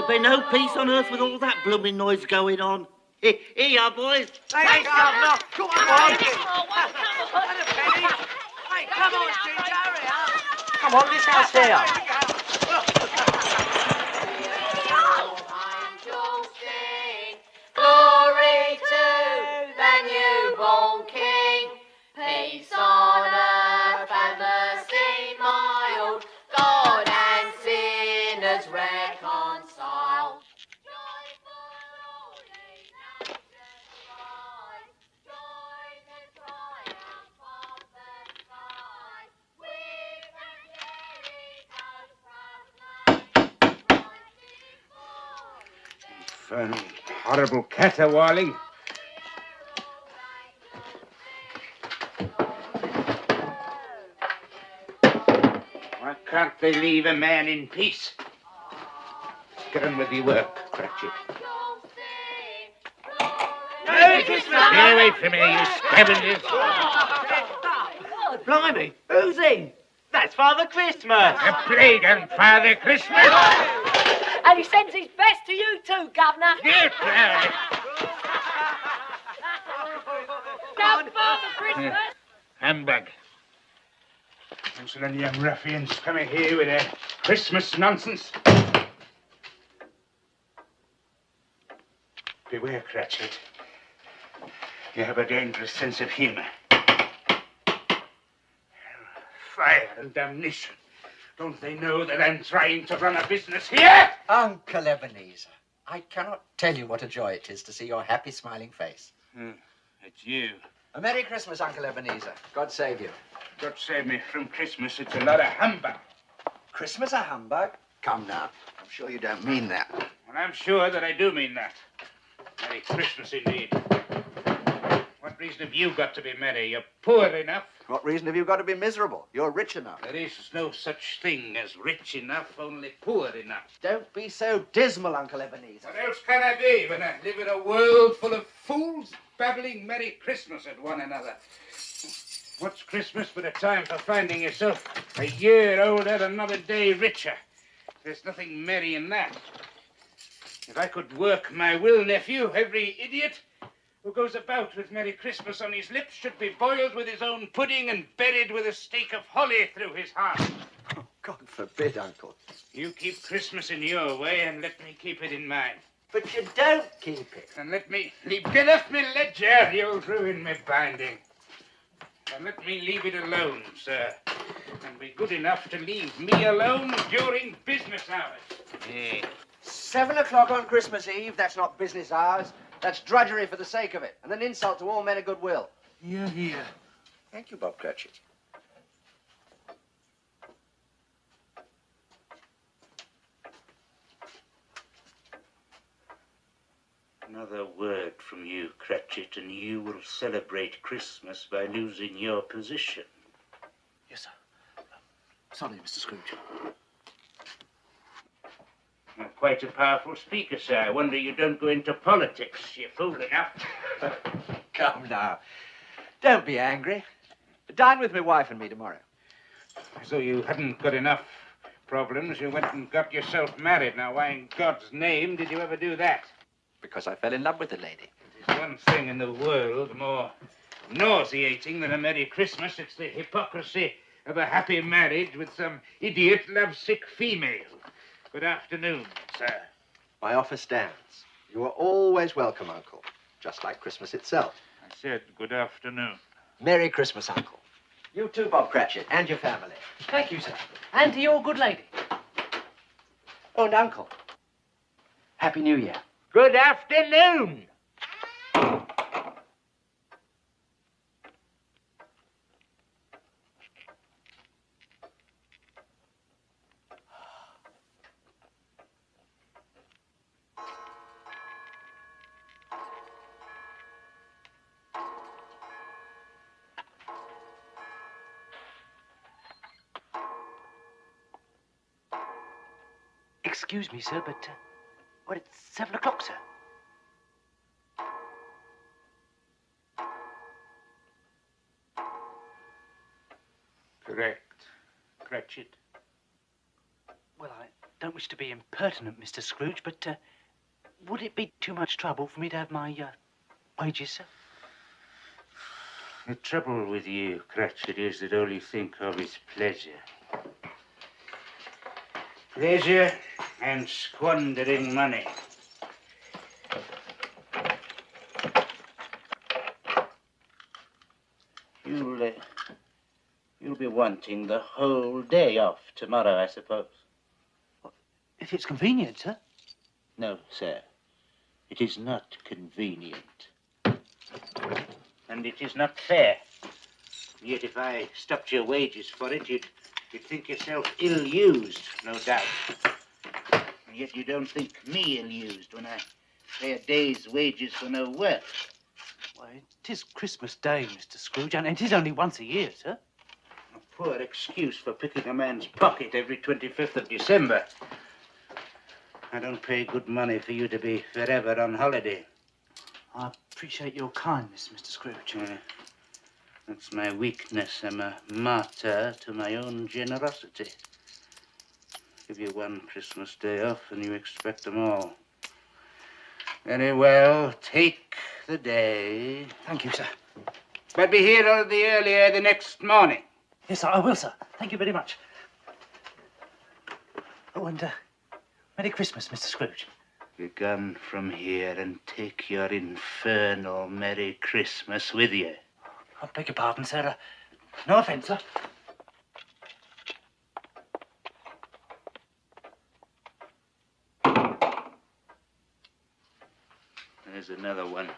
There'll be no peace on earth with all that blooming noise going on. Here you are, boys. Thanks, Governor. Go on, boys. Hey, come on, Ginger, hurry up. Come on, this house here. Glory to the newborn King. Peace on earth and mercy mild. God and sinners reconciled. Joy for all nations rise. Join and triumph of the sky. With angelic hosts proclaim Christ is born. Infernal, horrible caterwauling. Why can't they leave a man in peace? Get on with your work, Cratchit. Merry Christmas! Stay away from me, you scavengers. Blimey, who's he? That's Father Christmas. A plague on Father Christmas. And he sends his best to you too, Governor. Get out. Now, Father Christmas. Humbug. Insolent young ruffians coming here with their Christmas nonsense. Beware, Cratchit. You have a dangerous sense of humour. Fire and damnation. Don't they know that I'm trying to run a business here? Uncle Ebenezer, I cannot tell you what a joy it is to see your happy, smiling face. It's you. A Merry Christmas, Uncle Ebenezer. God save you. God save me from Christmas. It's a lot of humbug. Christmas a humbug? Come now. I'm sure you don't mean that. And I'm sure that I do mean that. Merry Christmas indeed. What reason have you got to be merry? You're poor enough. What reason have you got to be miserable? You're rich enough. There is no such thing as rich enough, only poor enough. Don't be so dismal, Uncle Ebenezer. What else can I be when I live in a world full of fools babbling Merry Christmas at one another? What's Christmas but a time for finding yourself a year older, another day richer? There's nothing merry in that. If I could work my will, nephew, every idiot who goes about with Merry Christmas on his lips should be boiled with his own pudding and buried with a stake of holly through his heart. Oh, God forbid, Uncle. You keep Christmas in your way and let me keep it in mine. But you don't keep it. And let me get off me ledger, you'll ruin me binding. And let me leave it alone, sir. And be good enough to leave me alone during business hours. Yeah. 7 o'clock on Christmas Eve, that's not business hours. That's drudgery for the sake of it, and an insult to all men of goodwill. Here. Thank you, Bob Cratchit. Another word from you, Cratchit, and you will celebrate Christmas by losing your position. Yes, sir. Sorry, Mr. Scrooge. You're quite a powerful speaker, sir. I wonder you don't go into politics. You're fool enough. Come now. Don't be angry. Dine with my wife and me tomorrow. So you hadn't got enough problems. You went and got yourself married. Now, why in God's name did you ever do that? Because I fell in love with the lady. There's one thing in the world more nauseating than a Merry Christmas. It's the hypocrisy of a happy marriage with some idiot lovesick female. Good afternoon, sir. My offer stands. You are always welcome, Uncle. Just like Christmas itself. I said good afternoon. Merry Christmas, Uncle. You too, Bob Cratchit, and your family. Thank you, sir. And to your good lady. Oh, and Uncle. Happy New Year. Good afternoon. Excuse me, sir, but, well, it's 7 o'clock, sir. Correct, Cratchit. Well, don't wish to be impertinent, Mr. Scrooge, but would it be too much trouble for me to have my wages, sir? The trouble with you, Cratchit, is that all you think of is pleasure. Pleasure and squandering money. You'll be wanting the whole day off tomorrow, I suppose. If it's convenient, sir. No, sir. It is not convenient. And it is not fair. Yet if I stopped your wages for it, you'd think yourself ill-used, no doubt. And yet you don't think me ill-used when I pay a day's wages for no work. Why, it is Christmas Day, Mr. Scrooge, and it is only once a year, sir. A poor excuse for picking a man's pocket every 25th of December. I don't pay good money for you to be forever on holiday. I appreciate your kindness, Mr. Scrooge. That's my weakness. I'm a martyr to my own generosity. Give you one Christmas day off and you expect them all. Very well, take the day. Thank you, sir. But be here a little earlier the next morning. Yes, sir, I will, sir. Thank you very much. Oh, and Merry Christmas, Mr. Scrooge. Be gone from here and take your infernal Merry Christmas with you. I beg your pardon, sir. No offence, sir. There's another one.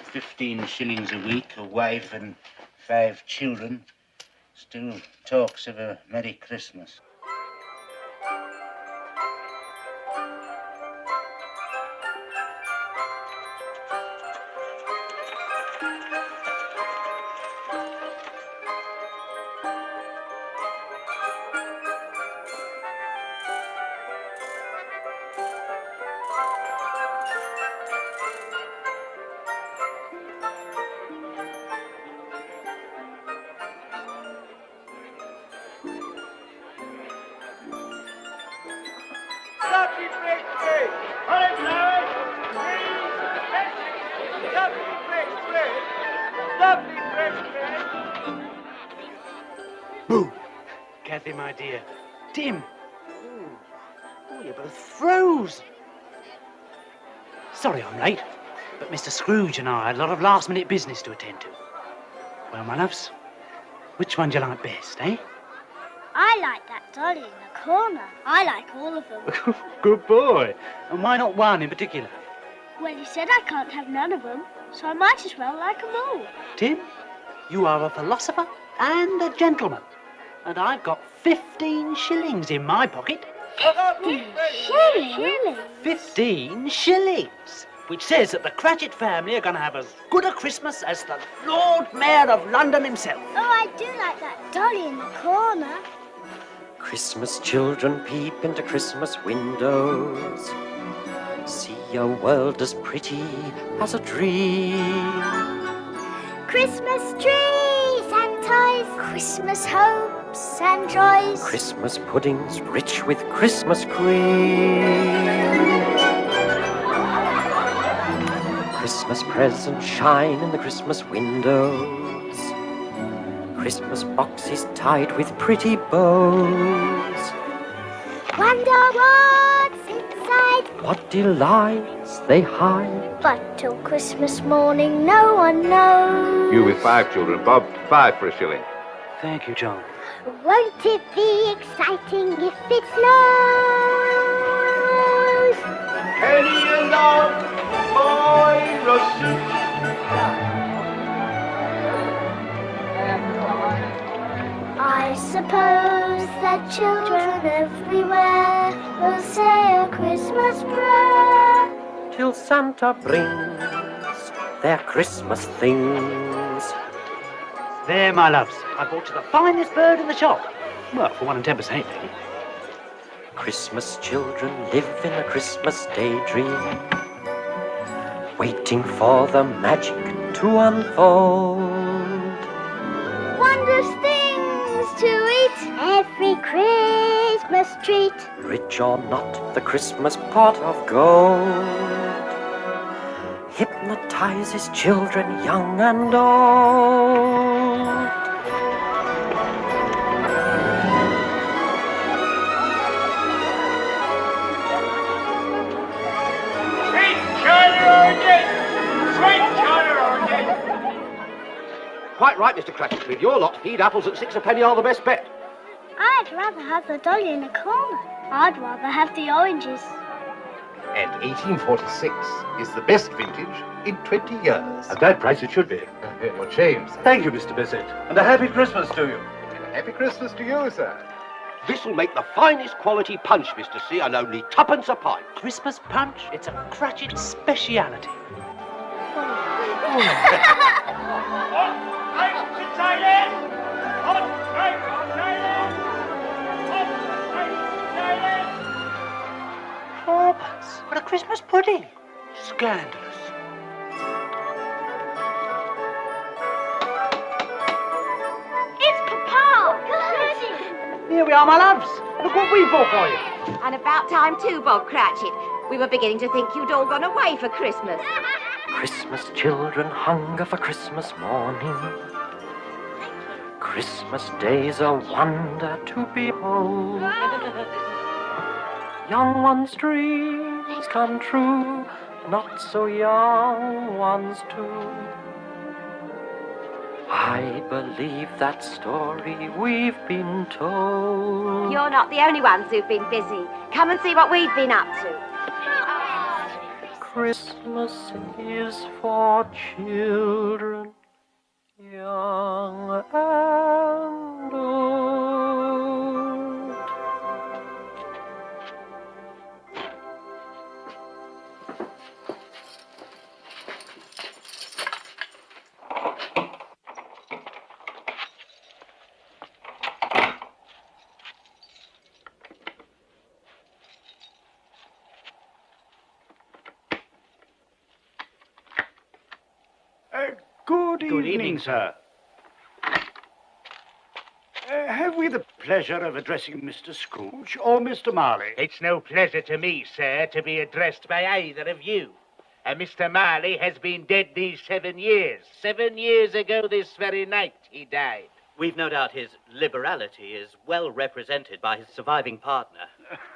15 shillings a week, a wife and 5 children. Still talks of a Merry Christmas. Lovely Christmas! Honest, Larry! Lovely Christmas! Lovely Christmas! Boo! Kathy, my dear. Tim! Oh, you're both frozen. Sorry I'm late, but Mr. Scrooge and I had a lot of last-minute business to attend to. Well, my loves, which one do you like best, eh? I like that dolly in the corner. I like all of them. Good boy. And why not one in particular? Well, you said I can't have none of them, so I might as well like them all. Tim, you are a philosopher and a gentleman. And I've got 15 shillings in my pocket. 15 shillings? 15 shillings! Which says that the Cratchit family are going to have as good a Christmas as the Lord Mayor of London himself. Oh, I do like that dolly in the corner. Christmas children peep into Christmas windows. See a world as pretty as a dream. Christmas trees and toys, Christmas hopes and joys. Christmas puddings rich with Christmas cream. Christmas presents shine in the Christmas windows. Christmas boxes tied with pretty bows. Wonder what's inside, What delights they hide. but till Christmas morning no one knows. You with 5 children, Bob, 5 for a shilling. Thank you, John. Won't it be exciting if it snows? Penny along, boy, Russell. I suppose that children everywhere will say a Christmas prayer. Till Santa brings their Christmas things. There, my loves. I bought you the finest bird in the shop. Well, for 1 and 10%, maybe. Christmas children live in a Christmas daydream, waiting for the magic to unfold. Wondrous things to eat every Christmas Christmas treat. Rich or not, the Christmas pot of gold hypnotizes children young and old. Quite right, Mr. Cratchit. With your lot, feed apples at 6 a penny are the best bet. I'd rather have the dolly in the corner. I'd rather have the oranges. And 1846 is the best vintage in 20 years. At that price it should be. What James? Thank you, Mr. Bissett. And a happy Christmas to you. And a happy Christmas to you, sir. This'll make the finest quality punch, Mr. C, and only twopence a pint. Christmas punch? It's a Cratchit speciality. Fourpence for a Christmas pudding. Scandalous. It's Papa! Goody! Here we are, my loves. Look what we bought for you. And about time too, Bob Cratchit. We were beginning to think you'd all gone away for Christmas. Christmas children hunger for Christmas morning. Christmas day's a wonder to behold. Young ones' dreams come true, not so young ones too. I believe that story we've been told. You're not the only ones who've been busy. Come and see what we've been up to. Christmas is for children, young and old. Good evening, sir. Have we the pleasure of addressing Mr. Scrooge or Mr. Marley? It's no pleasure to me, sir, to be addressed by either of you. Mr. Marley has been dead these 7 years. 7 years ago this very night he died. We've no doubt his liberality is well represented by his surviving partner.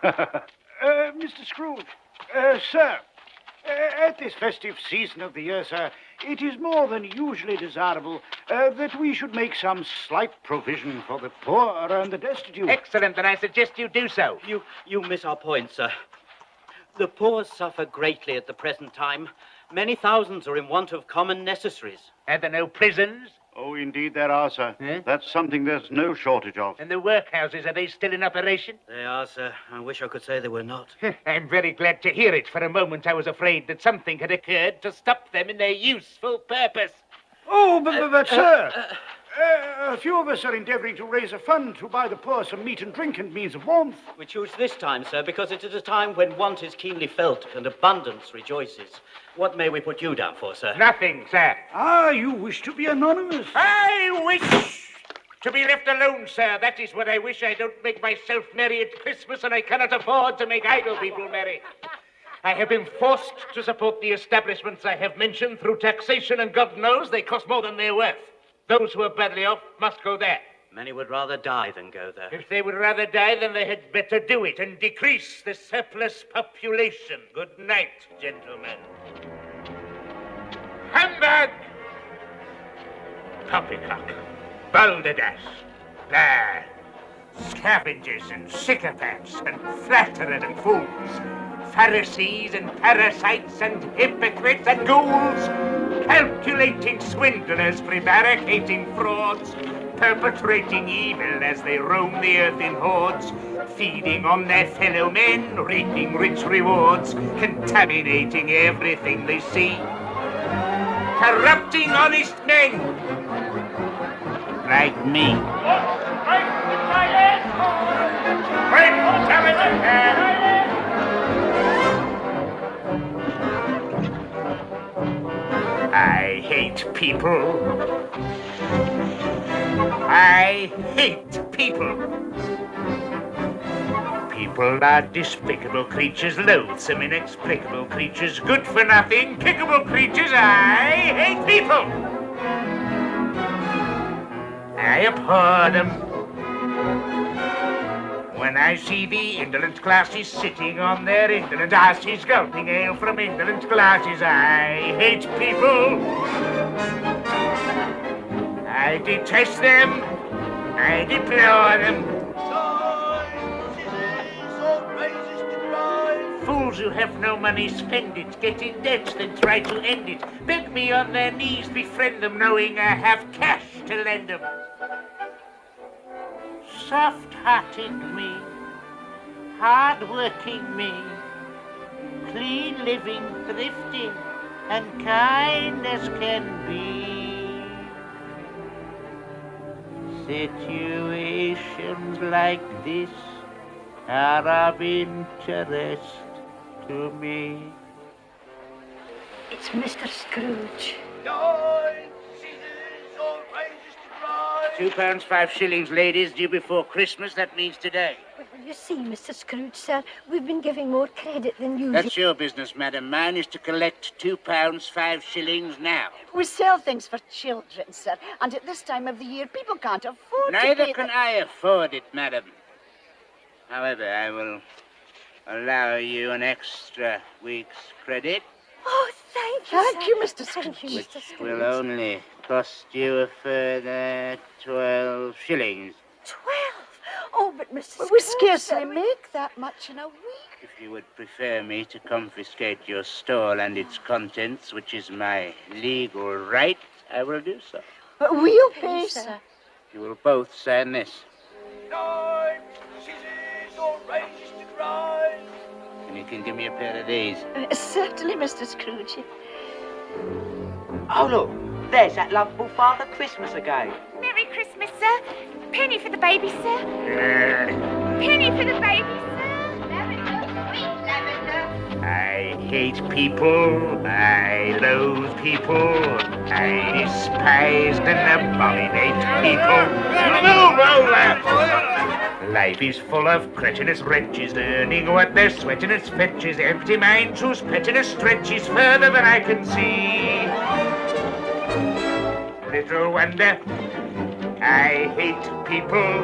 Mr. Scrooge, sir, at this festive season of the year, sir, it is more than usually desirable that we should make some slight provision for the poor and the destitute. Excellent, then I suggest you do so. You miss our point, sir. The poor suffer greatly at the present time. Many thousands are in want of common necessaries. Are there no prisons? Oh, indeed there are, sir. That's something there's no shortage of. And the workhouses, are they still in operation? They are, sir. I wish I could say they were not. I'm very glad to hear it. For a moment I was afraid that something had occurred to stop them in their useful purpose. Oh, but sir, a few of us are endeavouring to raise a fund to buy the poor some meat and drink and means of warmth. We choose this time, sir, because it is a time when want is keenly felt and abundance rejoices. What may we put you down for, sir? Nothing, sir. Ah, you wish to be anonymous. I wish to be left alone, sir. That is what I wish. I don't make myself merry at Christmas, and I cannot afford to make idle people merry. I have been forced to support the establishments I have mentioned through taxation, and God knows they cost more than they're worth. Those who are badly off must go there. Many would rather die than go there. If they would rather die, then they had better do it and decrease the surplus population. Good night, gentlemen. Humbug! Poppycock, balderdash, blah, scavengers and sycophants and flatterers and fools, Pharisees and parasites and hypocrites and ghouls, calculating swindlers, prevaricating frauds, perpetrating evil as they roam the earth in hordes, feeding on their fellow men, reaping rich rewards, contaminating everything they see, corrupting honest men like me. I hate people. I hate people. people are despicable creatures, loathsome, inexplicable creatures, good-for-nothing, kickable creatures. I hate people. I abhor them. When I see the indolent classes sitting on their indolent asses, gulping ale from indolent glasses, I hate people. I detest them. I deplore them. Fools who have no money spend it, get in debt, then try to end it. Beg me on their knees, befriend them, knowing I have cash to lend them. Soft-hearted me, hard-working me, clean living, thrifty, and kind as can be. Situations like this are of interest to me. It's Mr. Scrooge. £2, 5 shillings, ladies, due before Christmas. That means today. Well, you see, Mr. Scrooge, sir, we've been giving more credit than usual. That's your business, madam. Mine is to collect £2, 5 shillings now. We sell things for children, sir, and at this time of the year, people can't afford Neither to pay can I afford it, madam. However, I will allow you an extra week's credit. Oh, thank you, Thank you, Mr. Scrooge. Which will only cost you a further 12 shillings. 12? Oh, but Mr. But we Scrooge, scarcely make that much in a week. If you would prefer me to confiscate your stall and its contents, which is my legal right, I will do so. But we'll pay, sir. You will both sign this. And you can give me a pair of these. Certainly, Mr. Scrooge. Oh, look, there's that lovable Father Christmas again. Merry Christmas, sir. Penny for the baby, sir. Penny for the baby, sir. Lavender, sweet lavender. I hate people. I loathe people. I despise and abominate people. Move over! Life is full of cretinous wretches, earning what they're sweating as fetches, empty minds whose pettiness stretches further than I can see. Little wonder I hate people,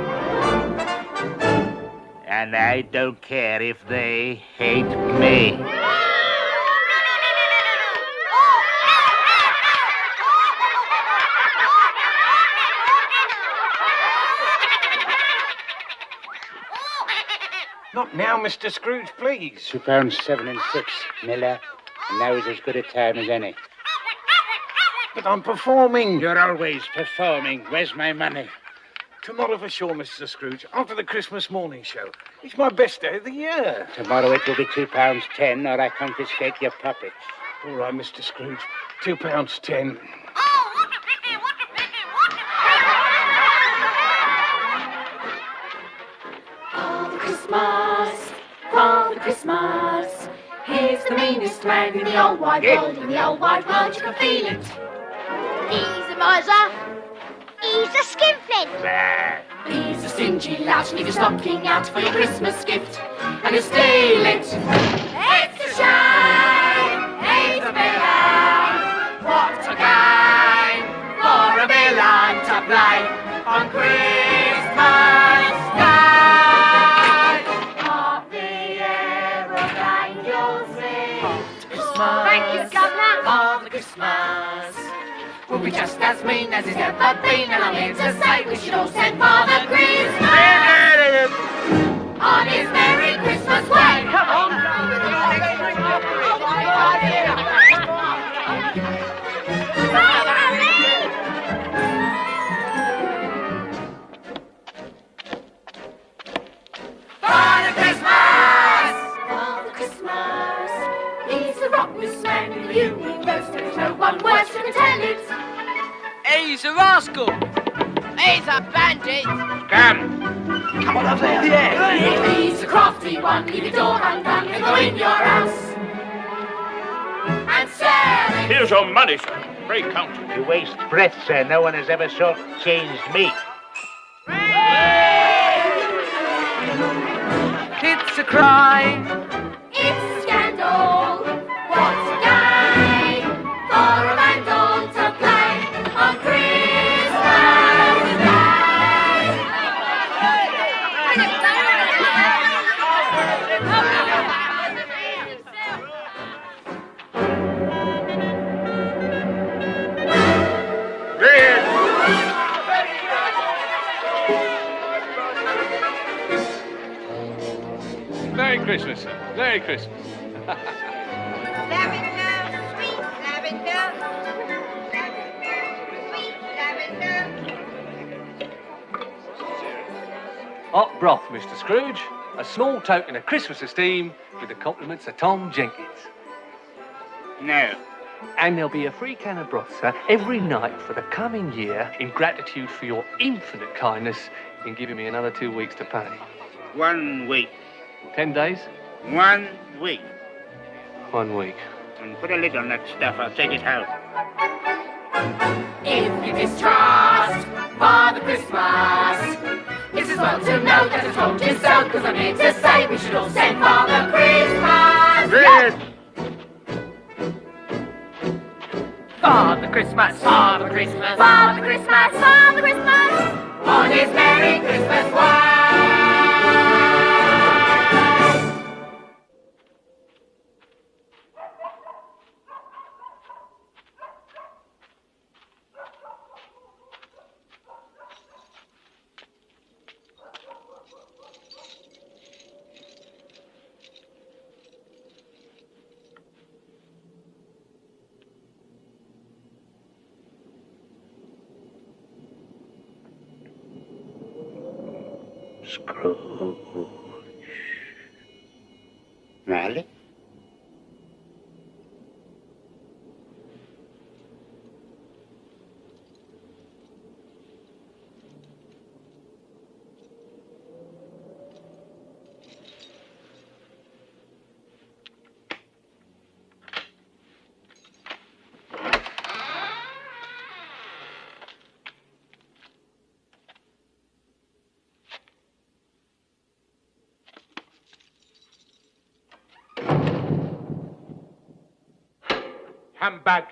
and I don't care if they hate me. Not now, Mr. Scrooge, please. £2, 7 and 6, Miller. And now is as good a time as any. But I'm performing. You're always performing. Where's my money? Tomorrow for sure, Mr. Scrooge, after the Christmas morning show. It's my best day of the year. Tomorrow it will be £2, 10, or I confiscate your puppets. All right, Mr. Scrooge, £2, 10. Father Christmas, he's the meanest man in the old wide world. In the old wide world, you can feel it. He's a miser. He's a skinflint. He's a stingy lout, leave your stocking out for your Christmas gift, and he'll steal it. It's a shame, it's a villain. What a game for a villain to play on Christmas Day. Thank you, Governor. Father Christmas will be just as mean as he's ever been, and I'm here to say we should all send Father Christmas on his Merry Christmas way. Come on. Father Christmas! Father Christmas! He's the rottenest man in the universe. There's no one worse who can tell it. He's a rascal. He's a bandit. Come on over there. Yeah. He's a crafty one. Leave your door undone and go in your house and sell it. Here's your money, sir. Pray count. You waste breath, sir. No one has ever short-changed me. It's a cry. It's a scandal. What's a game for a vandal to play on Christmas Day? Merry Christmas, sir. Merry Christmas. Lavender, sweet lavender. Lavender, sweet lavender. Hot broth, Mr. Scrooge. A small token of Christmas esteem with the compliments of Tom Jenkins. No. And there'll be a free can of broth, sir, every night for the coming year in gratitude for your infinite kindness in giving me another 2 weeks to pay. 1 week. 10 days? 1 week. 1 week. And put a lid on that stuff. I'll take it home. If you distrust Father Christmas, it's as well to know that I told you so, because I'm here to say we should all send Father Christmas. Yes. Father Christmas, Father Christmas, Father Christmas, Father Christmas, on his Merry Christmas way. Scrooge. Vale. Handbag.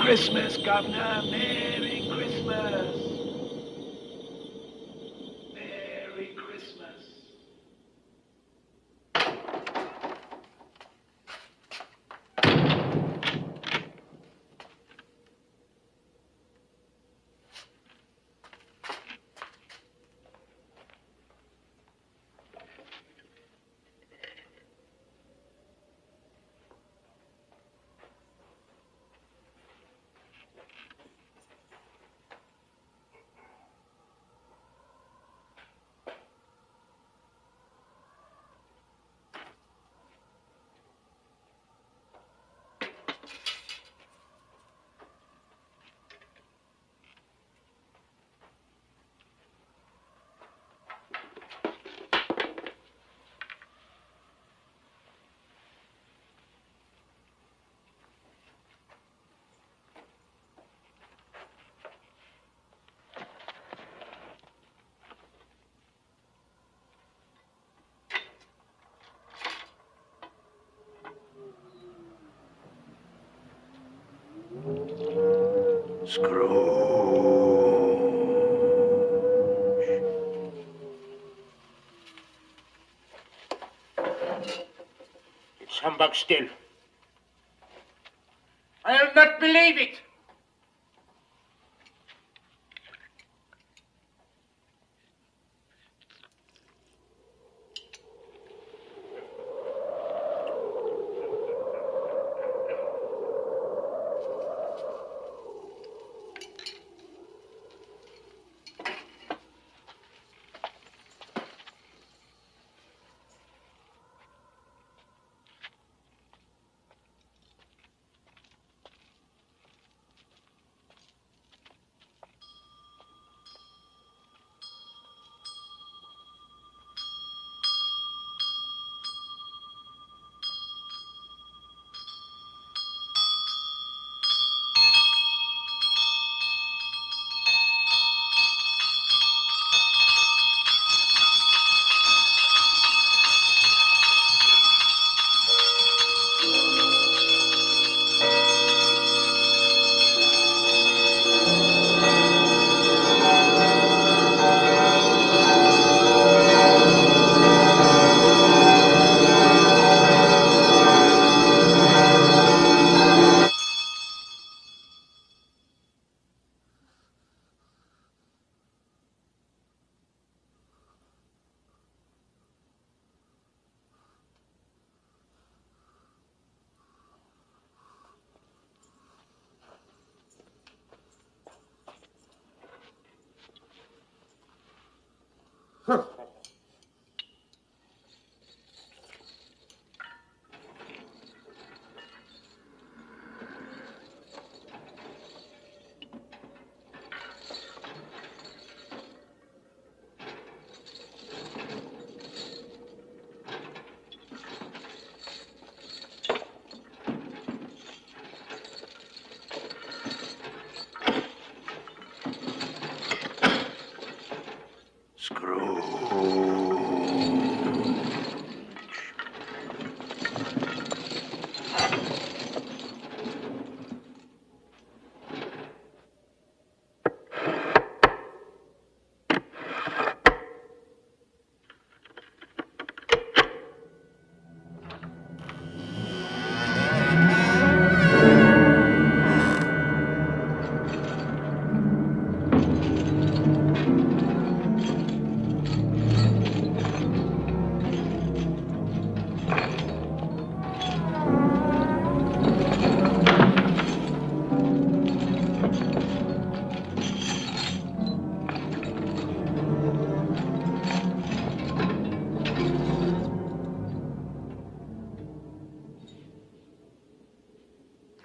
Christmas, Governor. Merry Christmas. Merry Christmas. It's humbug still. I'll not believe it.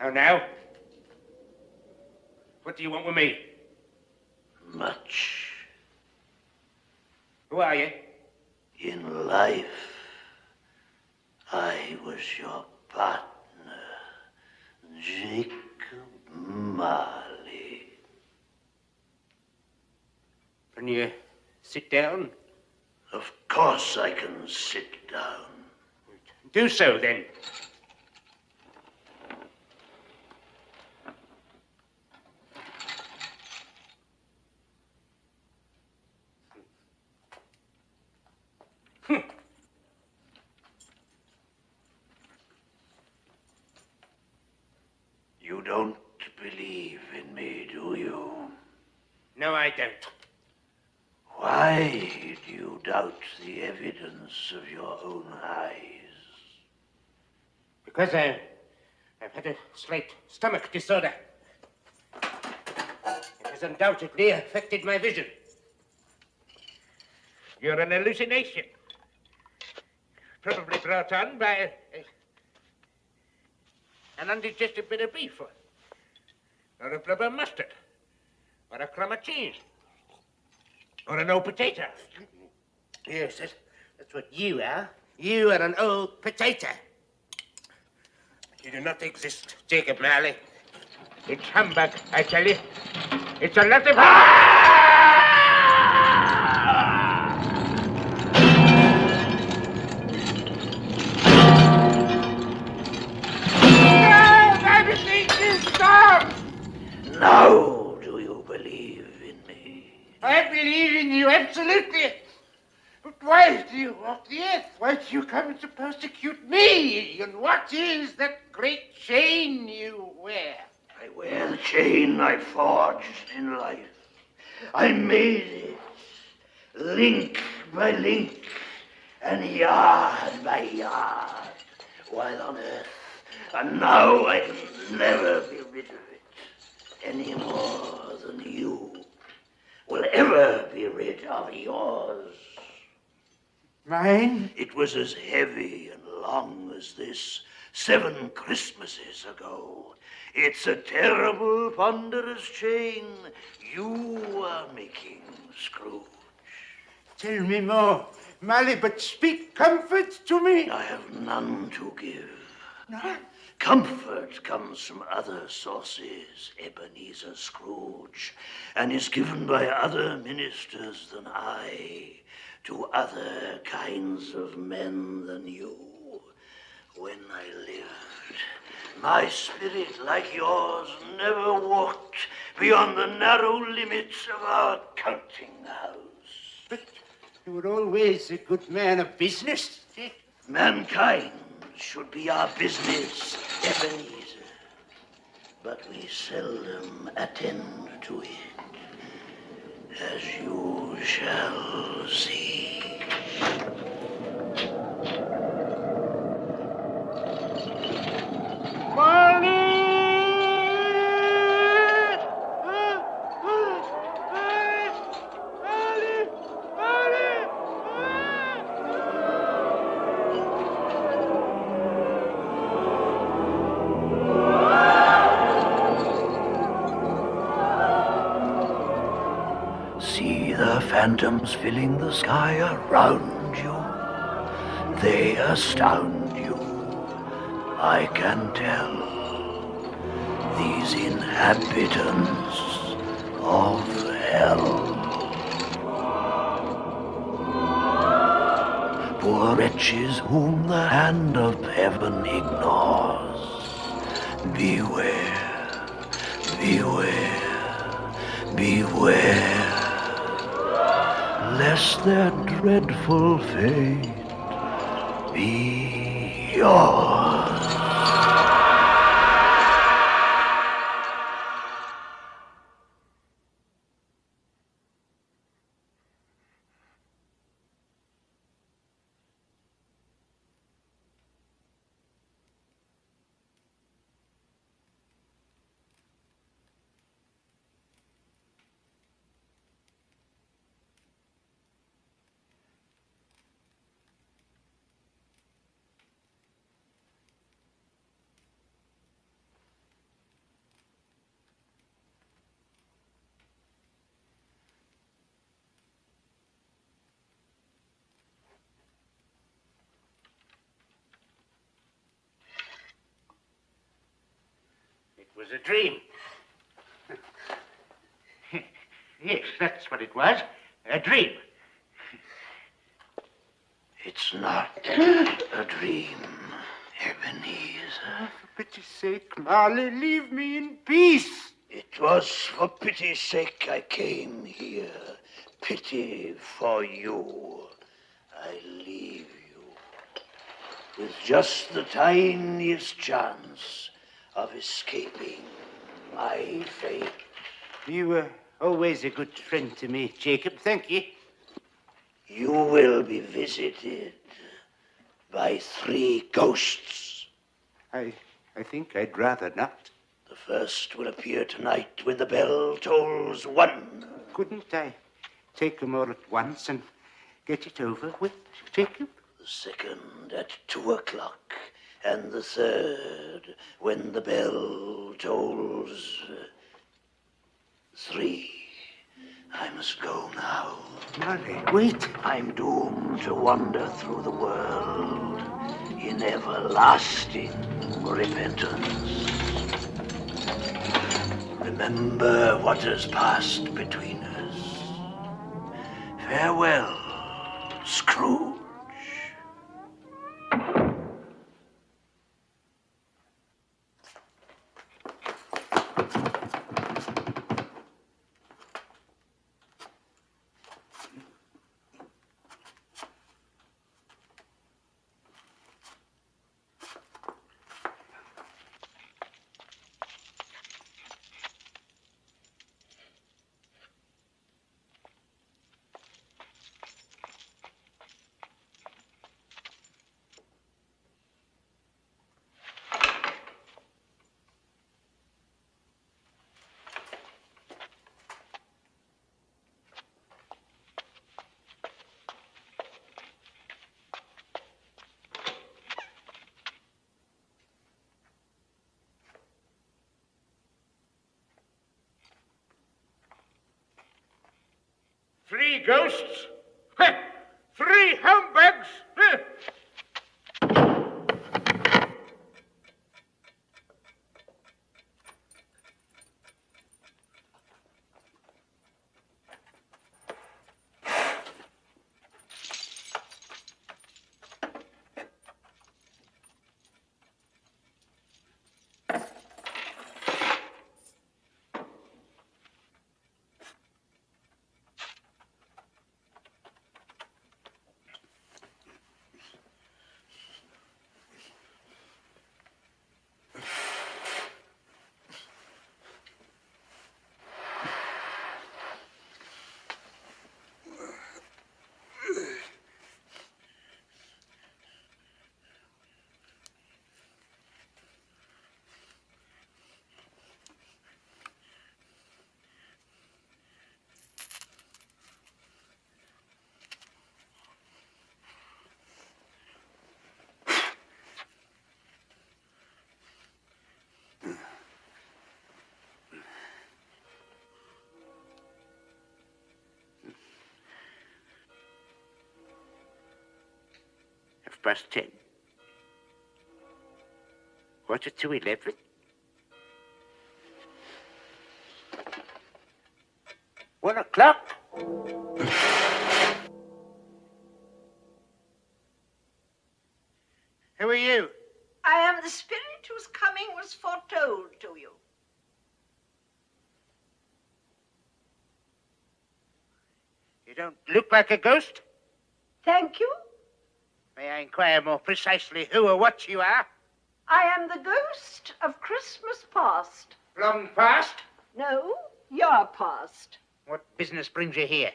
How now? What do you want with me? Much. Who are you? In life, I was your partner, Jacob Marley. Can you sit down? Of course I can sit down. Do so, then. You don't believe in me, do you? No, I don't. Why do you doubt the evidence of your own eyes? Because I've had a slight stomach disorder. It has undoubtedly affected my vision. You're an hallucination. Probably brought on by an undigested bit of beef, or a blubber mustard, or a crumb of cheese, or an old potato. Yes, that's what you are. You are an old potato. You do not exist, Jacob Marley. It's humbug, I tell you. It's a lot of... Now do you believe in me? I believe in you, absolutely. But why do you walk the earth? Why do you come to persecute me? And what is that great chain you wear? I wear the chain I forged in life. I made it, link by link, and yard by yard, while on earth. And now I can never be rid of it, any more than you will ever be rid of yours. Mine? It was as heavy and long as this 7 Christmases ago. It's a terrible, ponderous chain you are making, Scrooge. Tell me more, Marley, but speak comfort to me. I have none to give. No? Comfort comes from other sources, Ebenezer Scrooge, and is given by other ministers than I to other kinds of men than you. When I lived, my spirit, like yours, never walked beyond the narrow limits of our counting house. But you were always a good man of business. Mankind should be our business, Ebenezer. But we seldom attend to it, as you shall see. See the phantoms filling the sky around you. They astound you. I can tell. These inhabitants of hell. Poor wretches whom the hand of heaven ignores. Beware, beware, beware, lest their dreadful fate be yours. was a dream. Yes, that's what it was. A dream. It's not a dream, Ebenezer. For pity's sake, Marley, leave me in peace. It was for pity's sake I came here. Pity for you. I leave you with just the tiniest chance of escaping my fate. You were always a good friend to me, Jacob. Thank you. You will be visited by 3 ghosts. I think I'd rather not. The first will appear tonight when the bell tolls 1. Couldn't I take them all at once and get it over with, Jacob? The second at 2 o'clock, and the third when the bell tolls 3. I must go now. Marley, wait. I'm doomed to wander through the world in everlasting repentance. Remember what has passed between us. Farewell, Scrooge. Three ghosts? 3 humbugs? Past 10. Quarter to 11. One o'clock. Who are you? I am the spirit whose coming was foretold to you. You don't look like a ghost. Thank you. May I inquire more precisely who or what you are? I am the ghost of Christmas past. Long past? No, your past. What business brings you here?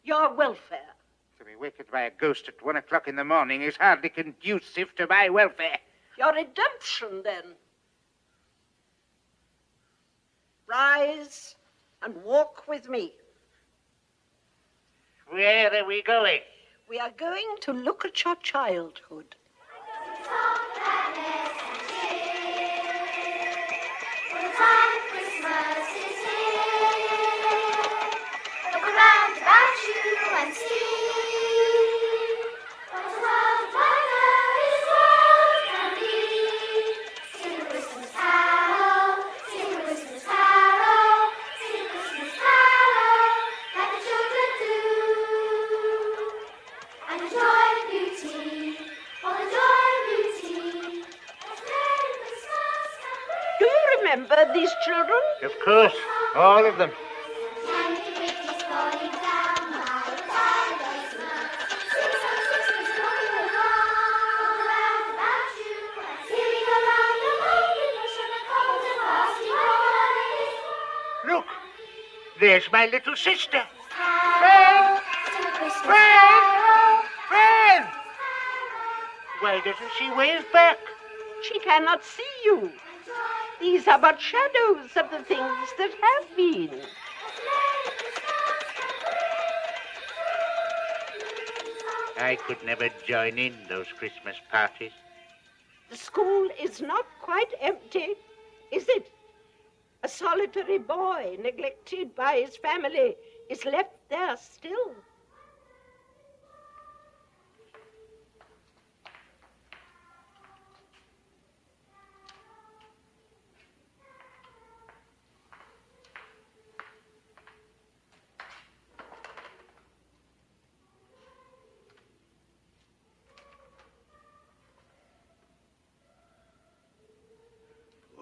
Your welfare. To be wakened by a ghost at 1 o'clock in the morning is hardly conducive to my welfare. Your redemption, then. Rise and walk with me. Where are we going? We are going to look at your childhood. remember these children? Of course, all of them. Look, there's my little sister. Fran! Fran! Fran! Why doesn't she wave back? She cannot see you. These are but shadows of the things that have been. I could never join in those Christmas parties. The school is not quite empty, is it? A solitary boy, neglected by his family, is left there still.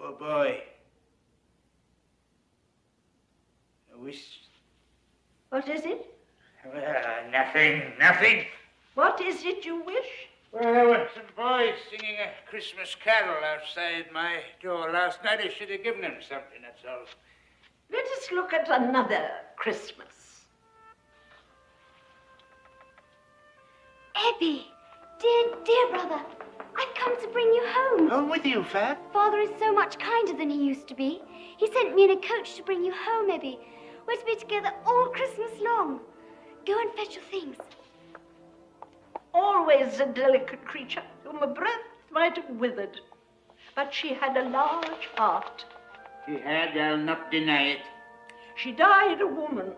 Oh, boy. I wish... What is it? Nothing. What is it you wish? Well, there were some boys singing a Christmas carol outside my door last night. I should have given them something, that's all. Let us look at another Christmas. Ebbie, dear brother, I've come to bring you home. Home with you, Fab? Father is so much kinder than he used to be. He sent me in a coach to bring you home, Ebbie. We're to be together all Christmas long. Go and fetch your things. Always a delicate creature whom a breath might have withered. But she had a large heart. She had, I'll not deny it. She died a woman,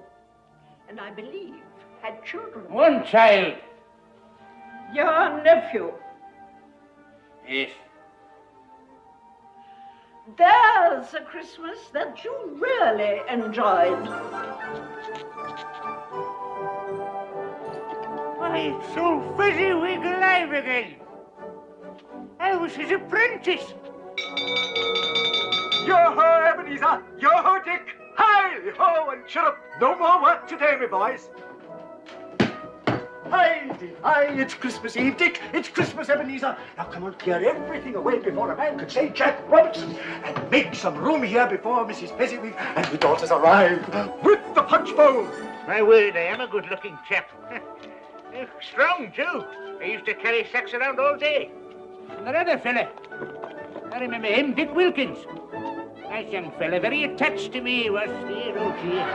and I believe had children. One child. Your nephew. Yes. There's a Christmas that you really enjoyed. Why, it's so fezziwig alive again. I was his apprentice. Yo-ho, Ebenezer! Yo-ho, Dick! Hi-ho, and chirrup! No more work today, me boys. Hi, it's Christmas Eve, Dick. It's Christmas, Ebenezer. Now, come on, clear everything away before a man could say Jack Robinson, and make some room here before Mrs. Fezziwig and the daughters arrive with the punch bowl. My word, I am a good-looking chap. Strong, too. I used to carry sacks around all day. And that other fella, I remember him, Dick Wilkins. Nice young fella, very attached to me, was dear, oh dear.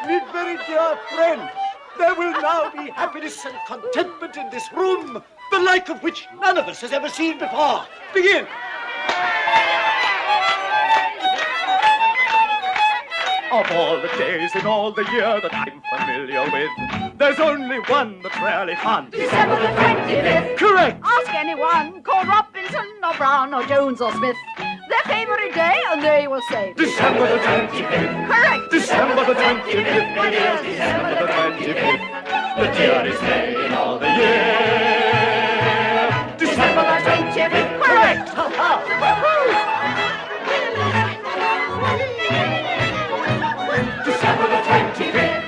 Me very dear friends, there will now be happiness and contentment in this room, the like of which none of us has ever seen before. Begin. Of all the days in all the year that I'm familiar with, there's only one that's really fun. December the 25th. Correct. Ask anyone called Robinson or Brown or Jones or Smith their favorite day, and they will say December the 25th. Correct. December the 25th. My dear, December the 25th. The dearest day in all the year. December the 25th. Correct. December the 25th.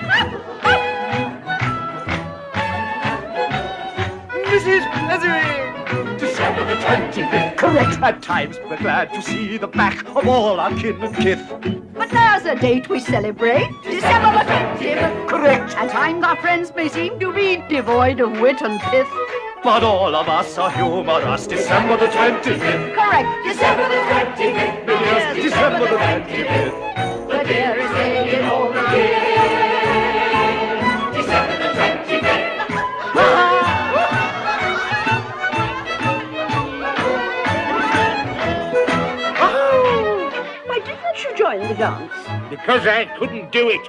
Mrs. Fezziwig. December the 25th. Correct. At times we're glad to see the back of all our kin and kith. But there's a date we celebrate, December the 25th. Correct. At times our friends may seem to be devoid of wit and pith. But all of us are humorous. December the 25th. Correct. December the 25th. Yes, December the 25th. The dearest day in all the year. December the 25th. Why didn't you join the dance? Because I couldn't do it.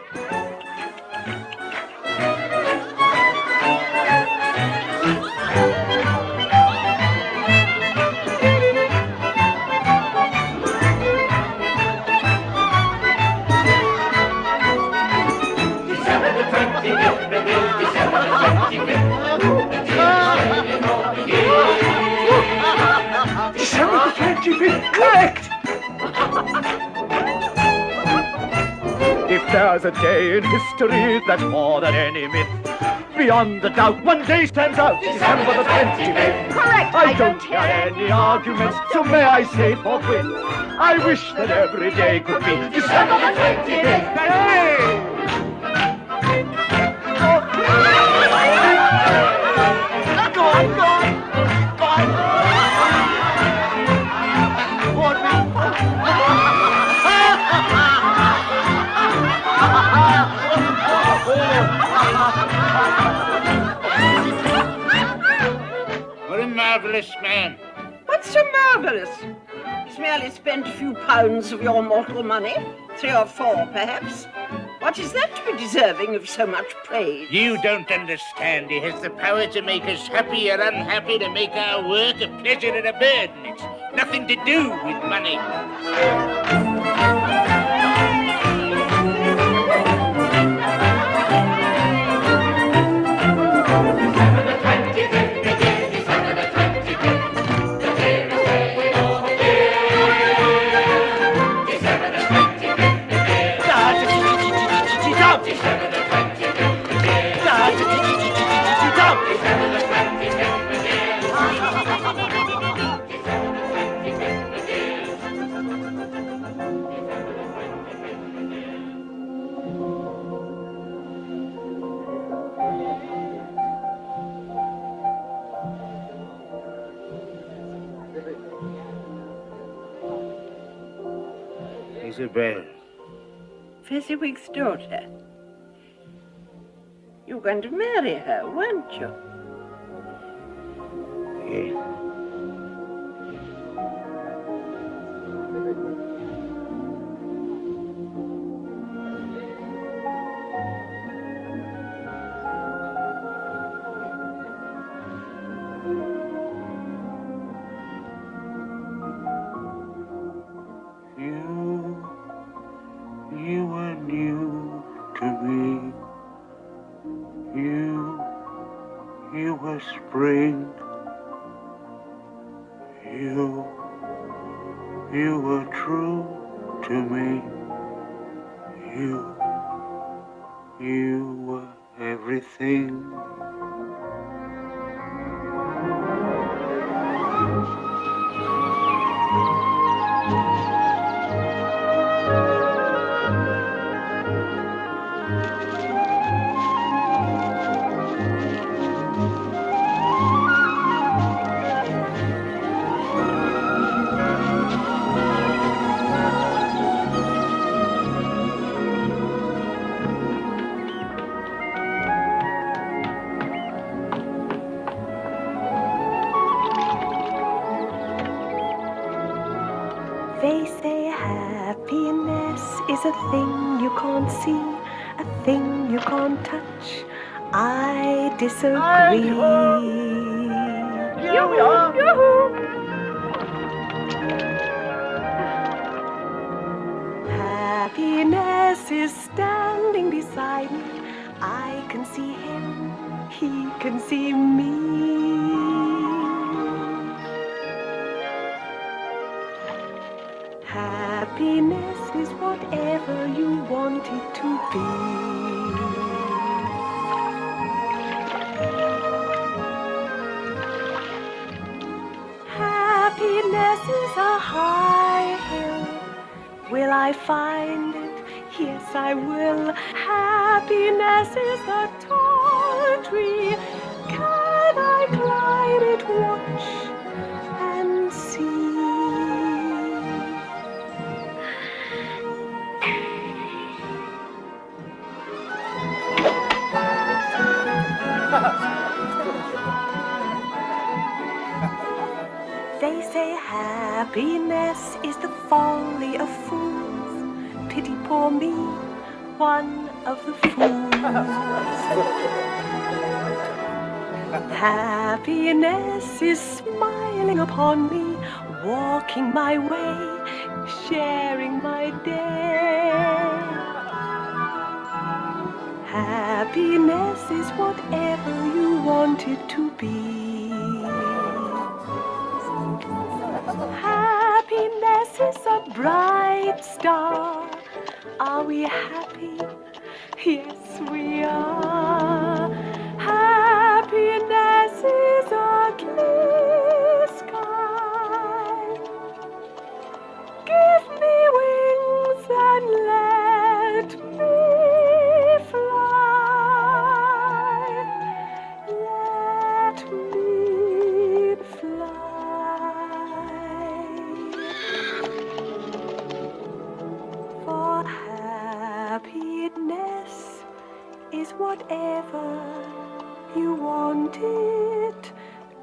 there's a day in history that's more than any myth. Beyond the doubt, one day stands out, December the 25th. Correct. I don't hear any arguments, so may I say forthwith, I wish that every day could be December the 25th. Hey! Go on, go on, go on. What a marvellous man. What's so marvellous? He's merely spent a few pounds of your mortal money. 3 or 4, perhaps. What is that to be deserving of so much praise? You don't understand. He has the power to make us happy or unhappy, to make our work a pleasure or a burden. It's nothing to do with money. Isabel. Fezziwig's daughter. You were going to marry her, weren't you? Yes. You were new to me. You were spring. You were true to me. You were everything. They say happiness is a thing you can't see, a thing you can't touch. I disagree. Here we are. Yoo-hoo. Happiness is standing beside me. I can see him, he can see me. Happiness is whatever you want it to be. Happiness is a high hill. Will I find it? Yes, I will. Happiness is a tall tree. Can I climb it? Watch and see. They say happiness is the folly of fools. Pity poor me, one of the fools. Happiness is smiling upon me, walking my way, sharing my day. Happiness is whatever you want it to be. Happiness is a bright star. Are we happy? Yes, we are. Happiness is a clear sky. Give me wings and let me fly. Let me fly. For happiness is whatever you want it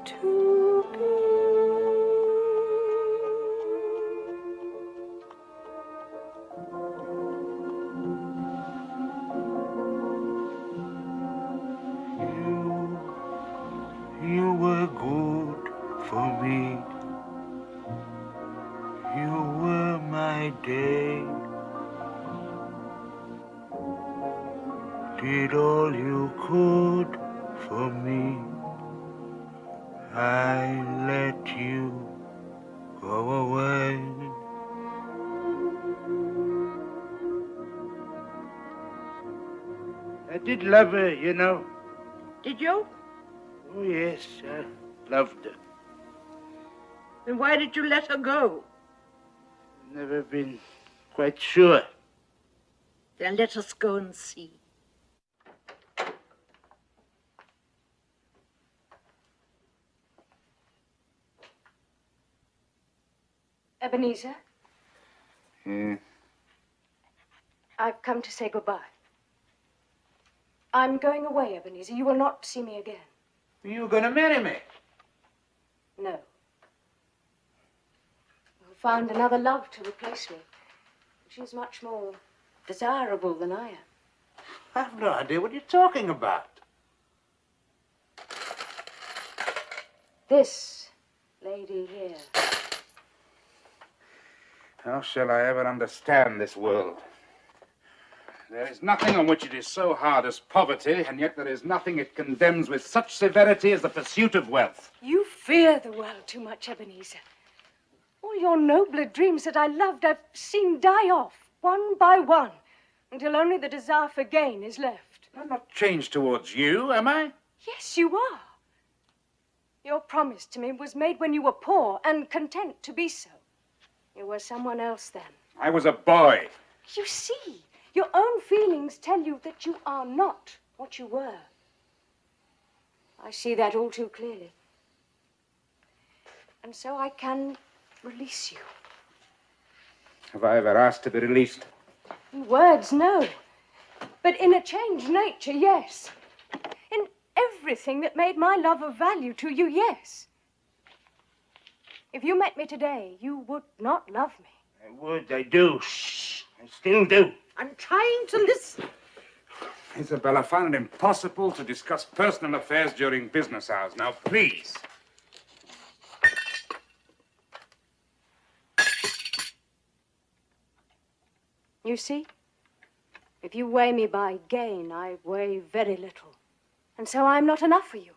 to be. You were good for me. You were my day. Did all you could for me. I let you go away. I did love her, you know. Did you? Oh, yes, I loved her. Then why did you let her go? Never been quite sure. Then let us go and see. Ebenezer, Yeah. I've come to say goodbye. I'm going away, Ebenezer. You will not see me again. You going to marry me? No. You'll find another love to replace me. She's much more desirable than I am. I have no idea what you're talking about. This lady here. How shall I ever understand this world? There is nothing on which it is so hard as poverty, and yet there is nothing it condemns with such severity as the pursuit of wealth. You fear the world too much, Ebenezer. All your nobler dreams that I loved, I've seen die off, one by one, until only the desire for gain is left. I'm not changed towards you, am I? Yes, you are. Your promise to me was made when you were poor and content to be so. You were someone else then. I was a boy. You see, your own feelings tell you that you are not what you were. I see that all too clearly. And so I can release you. Have I ever asked to be released? In words, no. But in a changed nature, yes. In everything that made my love of value to you, yes. If you met me today, you would not love me. I would, I do. Shh, I still do. I'm trying to listen. Isabel, I find it impossible to discuss personal affairs during business hours. Now, please. You see, if you weigh me by gain, I weigh very little. And so I'm not enough for you.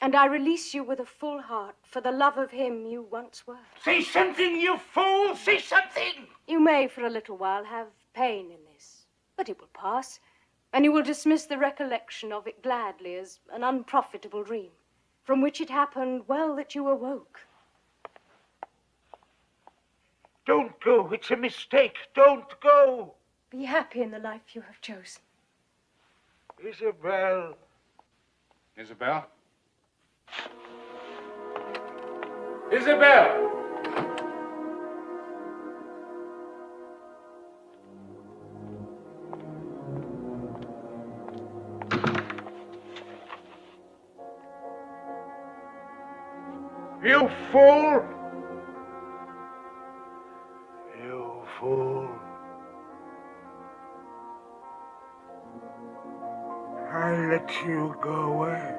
And I release you with a full heart for the love of him you once were. Say something, you fool! Say something! You may for a little while have pain in this, but it will pass, and you will dismiss the recollection of it gladly as an unprofitable dream, from which it happened well that you awoke. Don't go. It's a mistake. Don't go. Be happy in the life you have chosen. Isabel. Isabel? Isabel! You fool! You fool. I let you go away.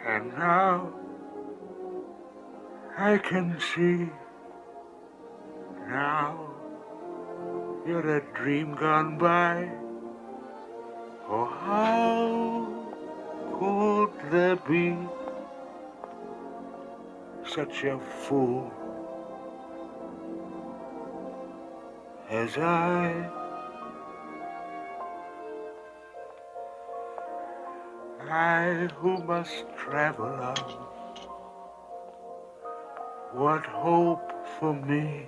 And now I can see. Now you're a dream gone by. Oh, how could there be such a fool as I who must travel on, what hope for me?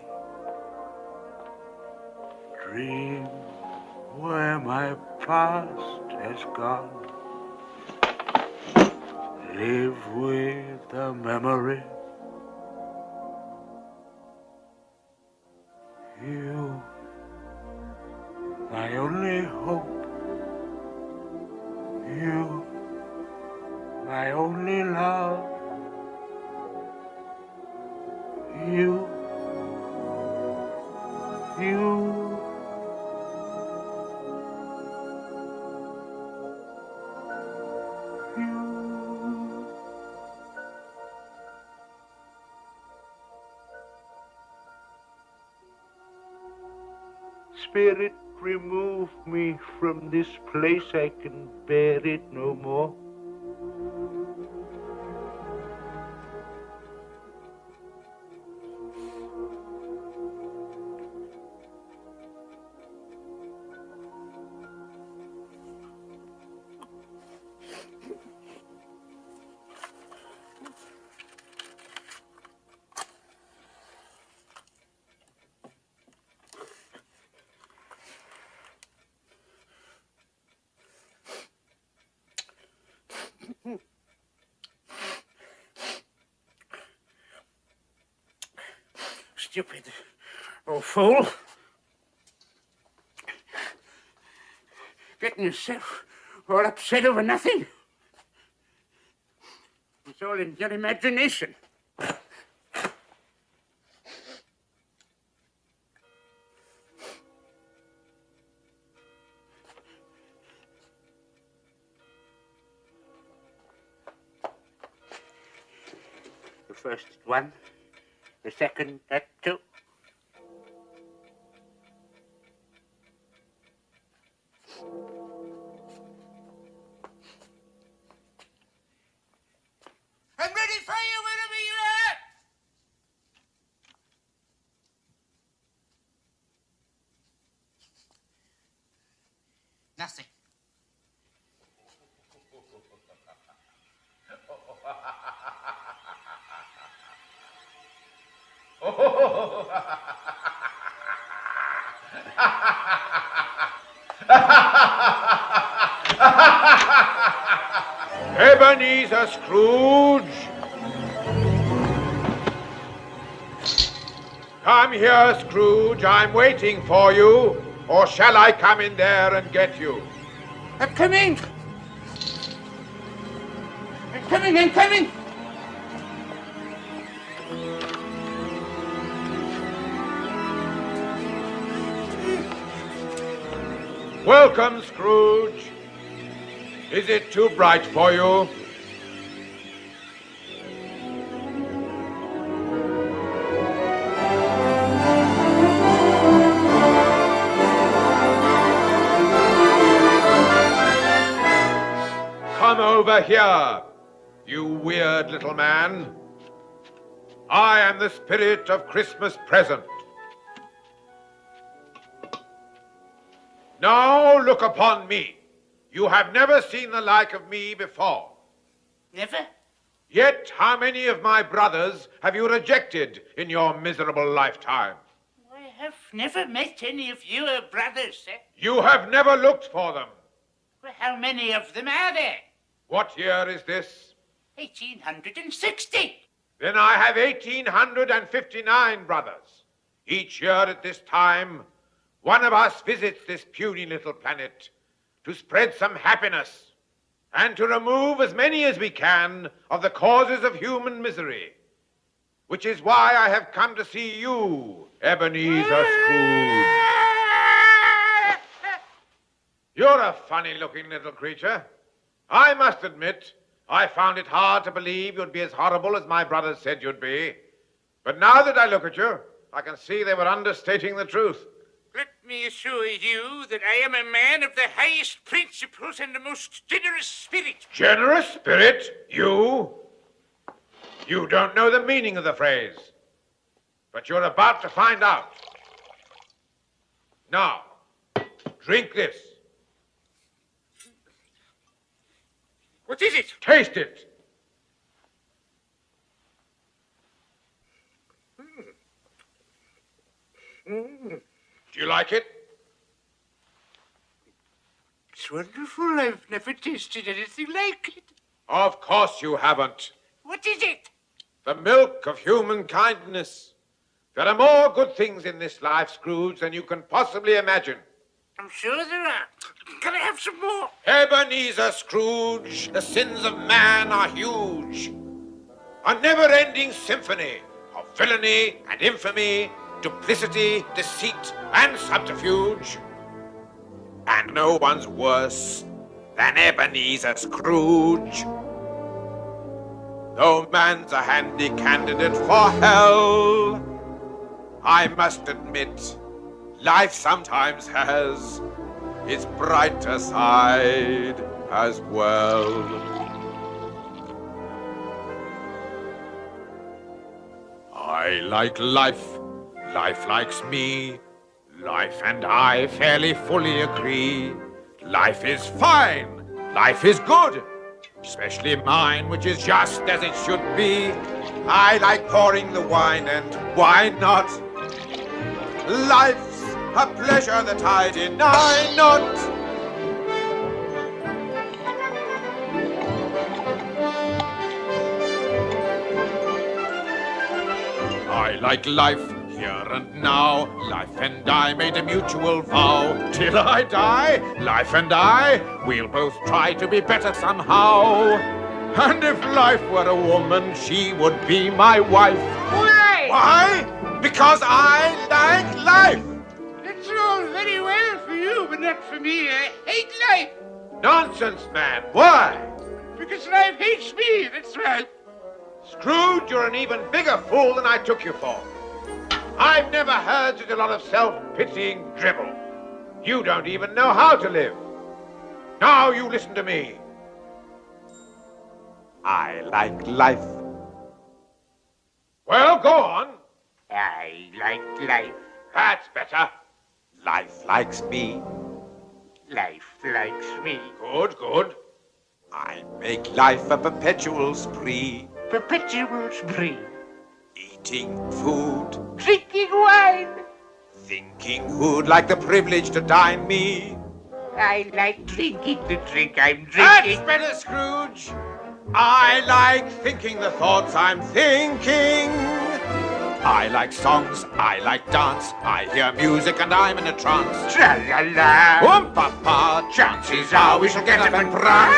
Dream where my past has gone, live with the memory. You, my only hope. You, my only love. You. Spirit, remove me from this place. I can bear it no more. Stupid old fool. Getting yourself all upset over nothing. It's all in your imagination. The first one. The second, that too. I'm ready for you whenever you are. Nothing. Ebenezer Scrooge! Come here, Scrooge. I'm waiting for you. Or shall I come in there and get you? I'm coming! I'm coming! Welcome, Scrooge. Is it too bright for you? Come over here, you weird little man. I am the spirit of Christmas present. Now look upon me. You have never seen the like of me before. Never? Yet how many of my brothers have you rejected in your miserable lifetime? I have never met any of your brothers, sir. You have never looked for them. Well, how many of them are there? What year is this? 1860. Then I have 1859 brothers. Each year at this time, one of us visits this puny little planet to spread some happiness and to remove as many as we can of the causes of human misery, which is why I have come to see you, Ebenezer Scrooge. You're a funny-looking little creature. I must admit, I found it hard to believe you'd be as horrible as my brothers said you'd be. But now that I look at you, I can see they were understating the truth. Let me assure you that I am a man of the highest principles and the most generous spirit. Generous spirit? You? You don't know the meaning of the phrase. But you're about to find out. Now, drink this. What is it? Taste it. Do you like it? It's wonderful. I've never tasted anything like it. Of course you haven't. What is it? The milk of human kindness. There are more good things in this life, Scrooge, than you can possibly imagine. I'm sure there are. Can I have some more? Ebenezer Scrooge, the sins of man are huge. A never-ending symphony of villainy and infamy, duplicity, deceit, and subterfuge. And no one's worse than Ebenezer Scrooge. Though man's a handy candidate for hell, I must admit, life sometimes has its brighter side as well. I like life, life likes me, life and I fairly fully agree. Life is fine, life is good, especially mine, which is just as it should be. I like pouring the wine, and why not? Life's a pleasure that I deny not. I like life here and now. Life and I made a mutual vow. Till I die, life and I, we'll both try to be better somehow. And if life were a woman, she would be my wife. Why? Why? Because I like life. That's all very well for you, but not for me. I hate life. Nonsense, man. Why? Because life hates me, that's right. Scrooge, you're an even bigger fool than I took you for. I've never heard such a lot of self-pitying dribble. You don't even know how to live. Now you listen to me. I like life. Well, go on. I like life. That's better. Life likes me. Life likes me. Good, good. I make life a perpetual spree. Perpetual spree. Eating food. Drinking wine. Thinking who'd like the privilege to dine me. I like drinking the drink I'm drinking. That's better, Scrooge. I like thinking the thoughts I'm thinking. I like songs, I like dance, I hear music and I'm in a trance. Tra-la-la. Oom-pa-pa, chances are we shall get up and prance.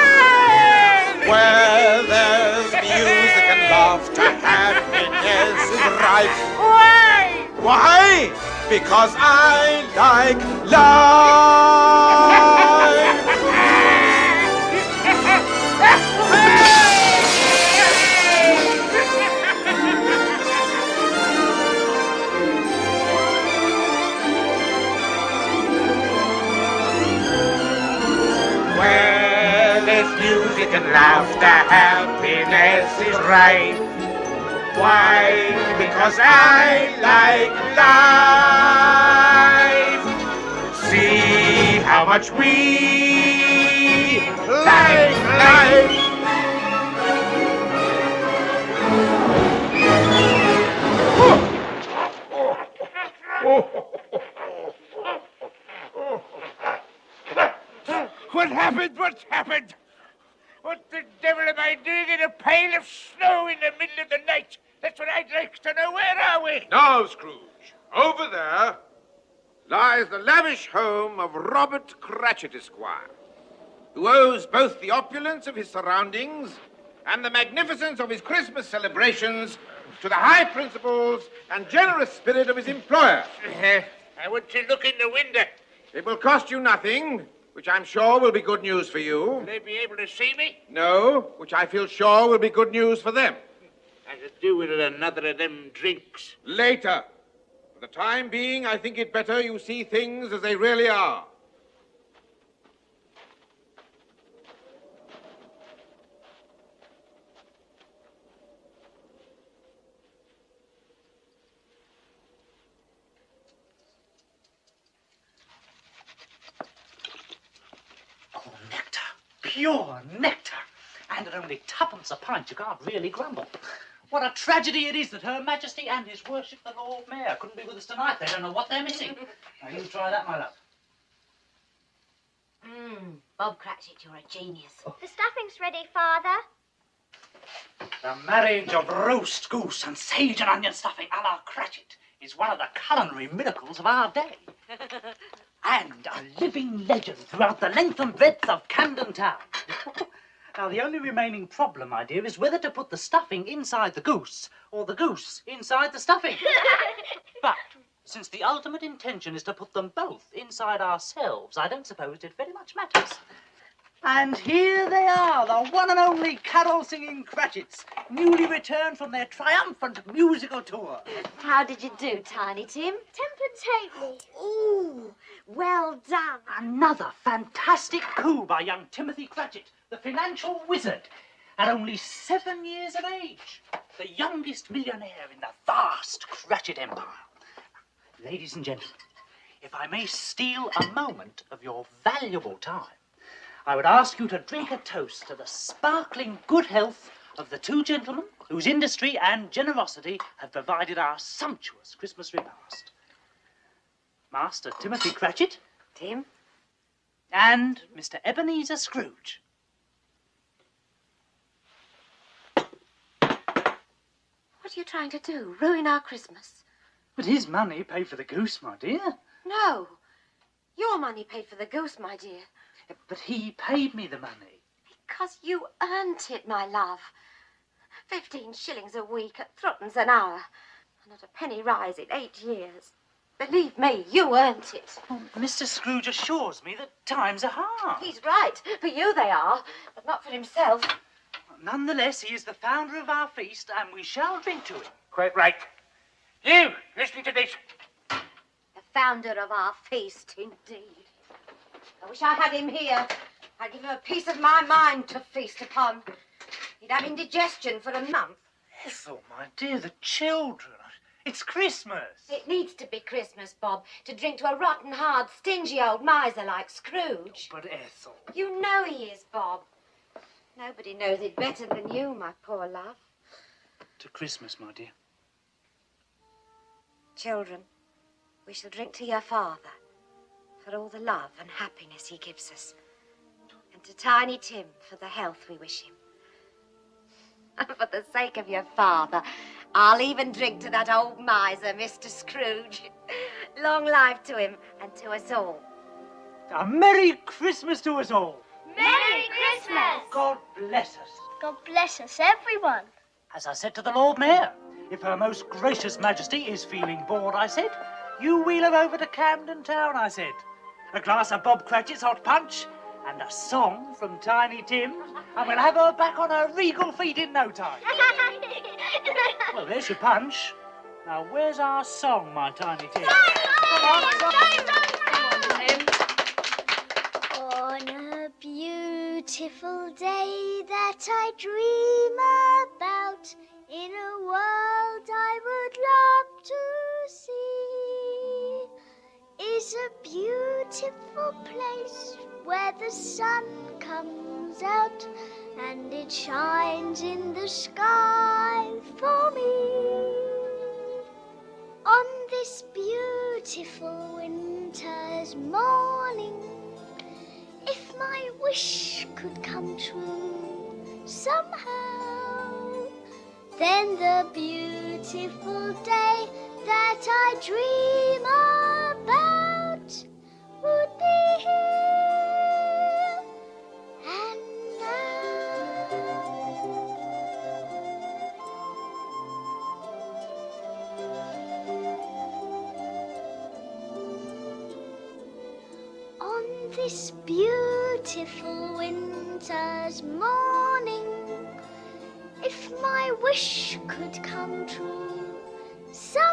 Where there's music and laughter, happiness is rife. Why? Why? Because I like life. Where there's music and laughter, happiness is right. Why? Because I like life. See how much we like life. What happened? What happened? What the devil am I doing in a pile of snow in the middle of the night? That's what I'd like to know. Where are we? Now, Scrooge, over there lies the lavish home of Robert Cratchit, Esquire, who owes both the opulence of his surroundings and the magnificence of his Christmas celebrations to the high principles and generous spirit of his employer. I want to look in the window. It will cost you nothing, which I'm sure will be good news for you. Will they be able to see me? No, which I feel sure will be good news for them. I could do with another of them drinks. Later. For the time being, I think it better you see things as they really are. pure nectar. And at only twopence a pint, you can't really grumble. What a tragedy it is that Her Majesty and His Worship the Lord Mayor couldn't be with us tonight. They don't know what they're missing. Now, you try that, my love. Bob Cratchit, you're a genius. The stuffing's ready, Father. The marriage of roast goose and sage and onion stuffing a la Cratchit is one of the culinary miracles of our day. And a living legend throughout the length and breadth of Camden Town. Now, the only remaining problem, my dear, is whether to put the stuffing inside the goose or the goose inside the stuffing. But since the ultimate intention is to put them both inside ourselves, I don't suppose it very much matters. And here they are, the one and only carol-singing Cratchits, newly returned from their triumphant musical tour. How did you do, Tiny Tim? Temper-tately. Ooh, well done. Another fantastic coup by young Timothy Cratchit, the financial wizard, at only 7 years of age, the youngest millionaire in the vast Cratchit empire. Ladies and gentlemen, if I may steal a moment of your valuable time, I would ask you to drink a toast to the sparkling good health of the two gentlemen whose industry and generosity have provided our sumptuous Christmas repast. Master Timothy Cratchit. Tim. And Mr. Ebenezer Scrooge. What are you trying to do? Ruin our Christmas? But his money paid for the goose, my dear. No. Your money paid for the goose, my dear. But he paid me the money. Because you earned it, my love. 15 shillings a week at threepence an hour. And not a penny rise in 8 years. Believe me, you earned it. Oh, Mr. Scrooge assures me that times are hard. He's right. For you they are, but not for himself. Nonetheless, he is the founder of our feast, and we shall drink to him. Quite right. You, listening to this. The founder of our feast, indeed. I wish I had him here. I'd give him a piece of my mind to feast upon. He'd have indigestion for a month. Ethel, my dear, the children. It's Christmas. It needs to be Christmas, Bob, to drink to a rotten, hard, stingy old miser like Scrooge. But Ethel... You know he is, Bob. Nobody knows it better than you, my poor love. To Christmas, my dear. Children, we shall drink to your father for all the love and happiness he gives us. And to Tiny Tim for the health we wish him. And for the sake of your father, I'll even drink to that old miser, Mr. Scrooge. Long life to him and to us all. A Merry Christmas to us all. Merry Christmas! God bless us. God bless us, everyone. As I said to the Lord Mayor, if Her Most Gracious Majesty is feeling bored, I said, you wheel her over to Camden Town, I said. A glass of Bob Cratchit's hot punch and a song from Tiny Tim, and we'll have her back on her regal feet in no time. Well, there's your punch. Now, where's our song, my Tiny Tim? Come on, Tim. On a beautiful day that I dream about, in a world I would love to see, is a beautiful place where the sun comes out and it shines in the sky for me. On this beautiful winter's morning, if my wish could come true somehow, then the beautiful day that I dream about would be here and now. On this beautiful winter's morning, if my wish could come true somehow,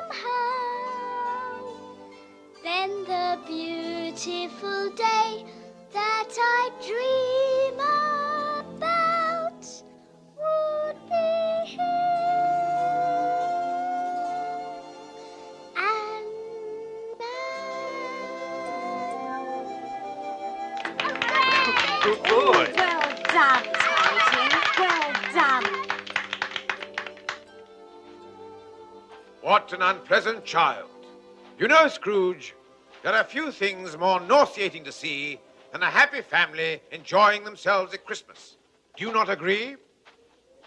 then the beautiful day that I dream about would be here and Good boy. Well done, Tiny Tim. Well done. What an unpleasant child. You know, Scrooge, there are few things more nauseating to see than a happy family enjoying themselves at Christmas. Do you not agree?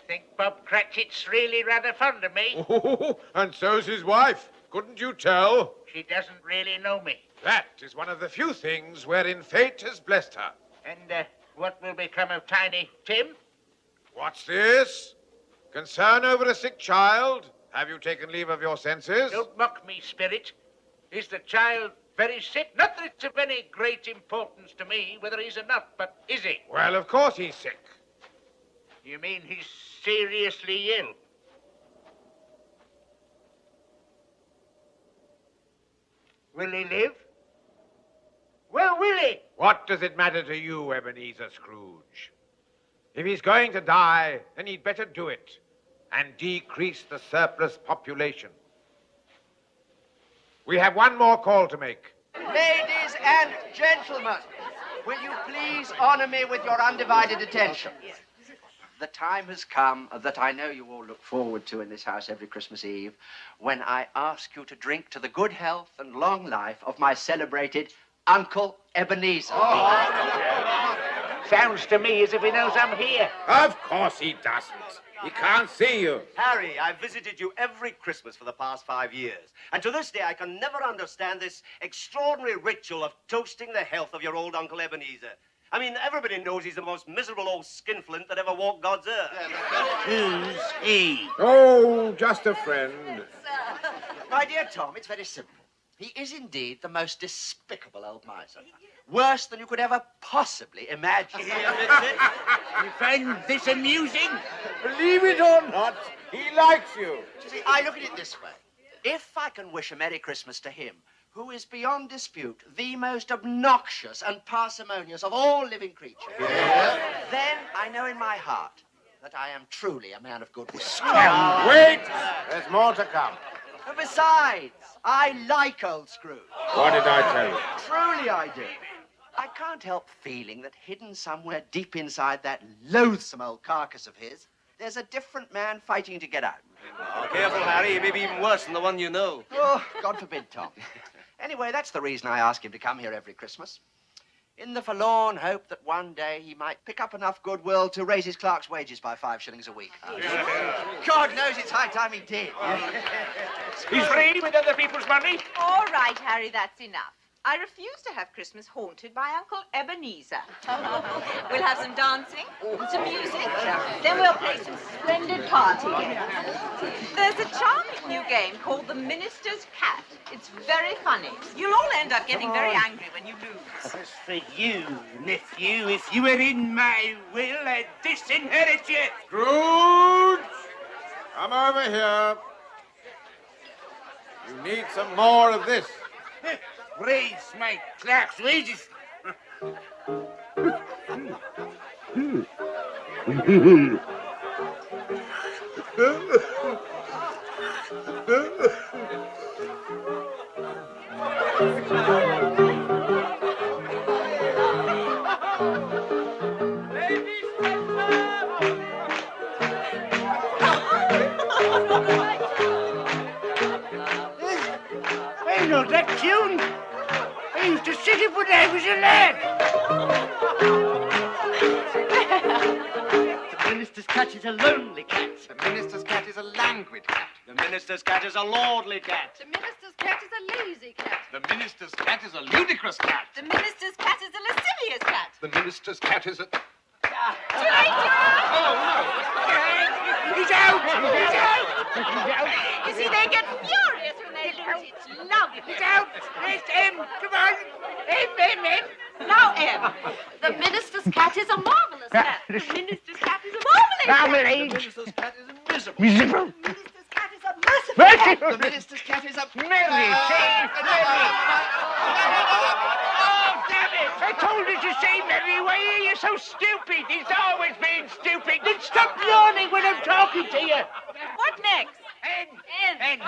Think Bob Cratchit's really rather fond of me. Oh, and so's his wife. Couldn't you tell? She doesn't really know me. That is one of the few things wherein fate has blessed her. And what will become of Tiny Tim? What's this? Concern over a sick child? Have you taken leave of your senses? Don't mock me, Spirit. Is the child very sick? Not that it's of any great importance to me whether he's or not, but is he? Well, of course he's sick. You mean he's seriously ill? Will he live? Well, will he? What does it matter to you, Ebenezer Scrooge? If he's going to die, then he'd better do it and decrease the surplus population. We have one more call to make. Ladies and gentlemen, will you please honor me with your undivided attention? The time has come that I know you all look forward to in this house every Christmas Eve, when I ask you to drink to the good health and long life of my celebrated Uncle Ebenezer. Sounds to me as if he knows I'm here. Of course he doesn't. He can't see you. Harry, I've visited you every Christmas for the past 5 years. And to this day, I can never understand this extraordinary ritual of toasting the health of your old Uncle Ebenezer. I mean, everybody knows he's the most miserable old skinflint that ever walked God's earth. Who's he? Oh, just a friend. My dear Tom, it's very simple. He is indeed the most despicable old miser. Worse than you could ever possibly imagine. You find this amusing? Believe it or not, he likes you. You see, I look at it this way. If I can wish a Merry Christmas to him, who is beyond dispute the most obnoxious and parsimonious of all living creatures, then I know in my heart that I am truly a man of good will. Wait! There's more to come. And besides, I like old Scrooge. What did I tell you? Truly I do. I can't help feeling that hidden somewhere deep inside that loathsome old carcass of his, there's a different man fighting to get out. Oh, careful, Harry. He may be even worse than the one you know. Oh, God forbid, Tom. Anyway, that's the reason I ask him to come here every Christmas. In the forlorn hope that one day he might pick up enough goodwill to raise his clerk's wages by 5 shillings a week. God knows it's high time he did. He's free with other people's money. All right, Harry, that's enough. I refuse to have Christmas haunted by Uncle Ebenezer. We'll have some dancing and some music. Then we'll play some splendid party games. There's a charming new game called the Minister's Cat. It's very funny. You'll all end up getting very angry when you lose. As for you, nephew, if you were in my will, I'd disinherit you. Scrooge! Come over here. You need some more of this. Raise my clerk's wages. I know that tune. I used to sing it when I was a lad. The minister's cat is a lonely cat. The minister's cat is a languid cat. The minister's cat is a lordly cat. The minister's cat is a lazy cat. The minister's cat is a ludicrous cat. The minister's cat is a lascivious cat. The minister's cat is a... Too late, He's out! He's out! He's out! You see, they get furious when they lose. It's lovely. He's out! It's M! Come on! M! Now, M. The minister's cat is a marvelous cat. The minister's cat is a marvelous cat. Marmalade! The minister's cat is miserable. Miserable! The minister's cat is a merciful. The minister's cat is a... Merry! Say Merry! Oh, damn it! I told you to say Merry! Why are you so stupid? He's always been stupid! Then stop yawning when I'm talking to you! What next? N!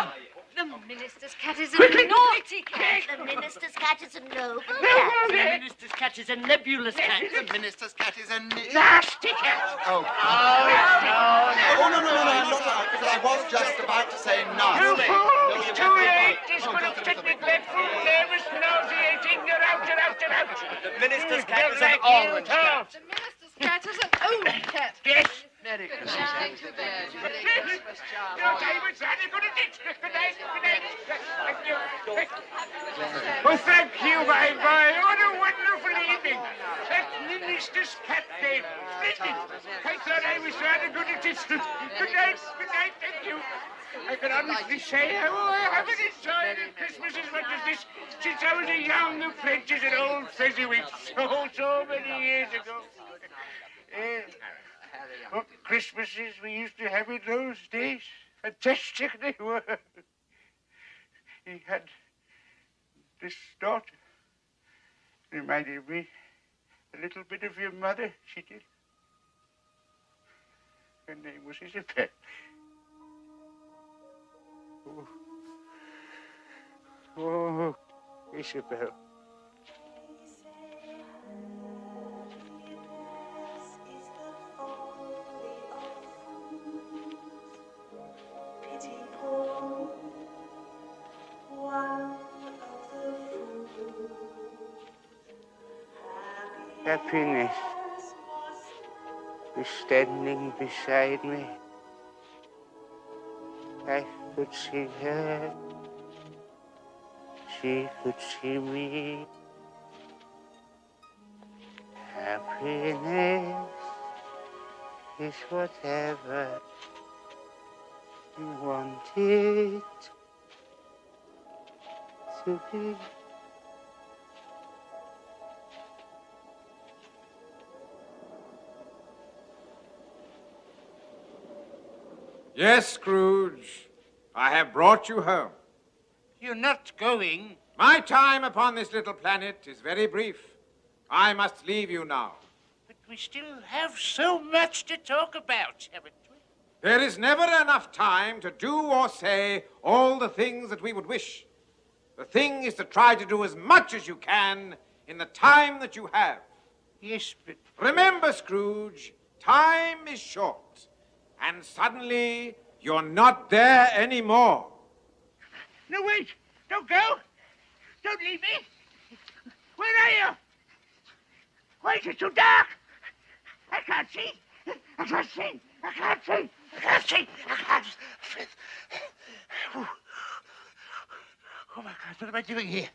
The minister's cat is a naughty cat. The minister's cat is a noble cat. The minister's cat is a nebulous cat. The minister's cat is a Nasty cat! Oh, no. No, because I was just about to say nasty. You fools! Too late! This could have fit neglectful, careless, nauseating, you're out. The minister's cat is an orange cat. The minister's cat is an old cat. Yes. Merry Christmas. Merry Christmas, Your time was rather good at it. Good night. Thank you. Oh, thank you, my boy. What a wonderful evening. That minister's cat name. Splendid. I thought I was rather good at it. Good night. Thank you. I can honestly say how I haven't enjoyed Christmas as much as this since I was a young apprentice at old Fezziwig so many years ago. What Christmases we used to have in those days. Fantastic they were. He had this daughter. Reminded me a little bit of your mother, she did. Her name was Isabel. Oh, Isabel. Happiness is standing beside me. I could see her. She could see me. Happiness is whatever you want it to be. Yes, Scrooge, I have brought you home. You're not going? My time upon this little planet is very brief. I must leave you now. But we still have so much to talk about, haven't we? There is never enough time to do or say all the things that we would wish. The thing is to try to do as much as you can in the time that you have. Yes, but... Remember, Scrooge, time is short. And suddenly, you're not there anymore. No, wait! Don't go! Don't leave me! Where are you? Why is it so dark? I can't see! I can't see! Oh, my God, what am I doing here?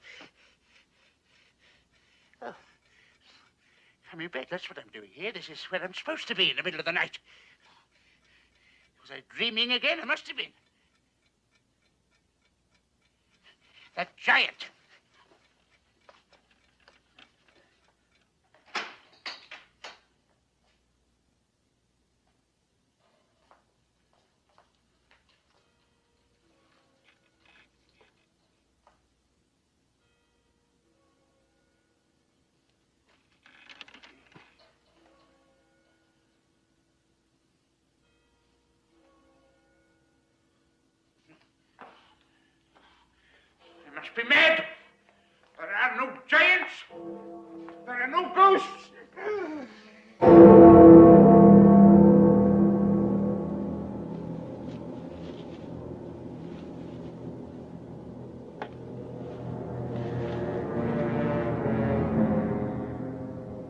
Oh. I'm in bed, that's what I'm doing here. This is where I'm supposed to be in the middle of the night. Was I dreaming again? I must have been. That giant. Be mad. There are no giants. There are no ghosts.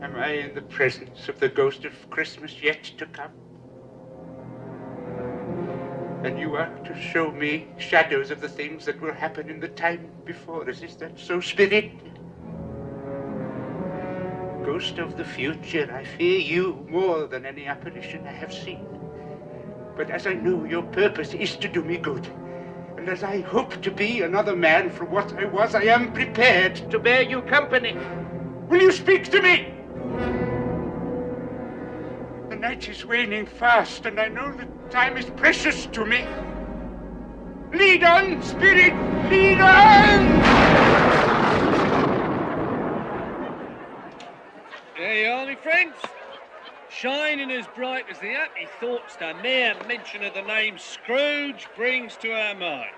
Am I in the presence of the ghost of Christmas yet to come? And you are to show me shadows of the things that will happen in the time before us. Is that so, Spirit? Ghost of the future, I fear you more than any apparition I have seen. But as I know your purpose is to do me good, and as I hope to be another man from what I was, I am prepared to bear you company. Will you speak to me? The night is waning fast, and I know that time is precious to me. Lead on, Spirit, lead on! There you are, my friends. Shining as bright as the happy thoughts the mere mention of the name Scrooge brings to our minds.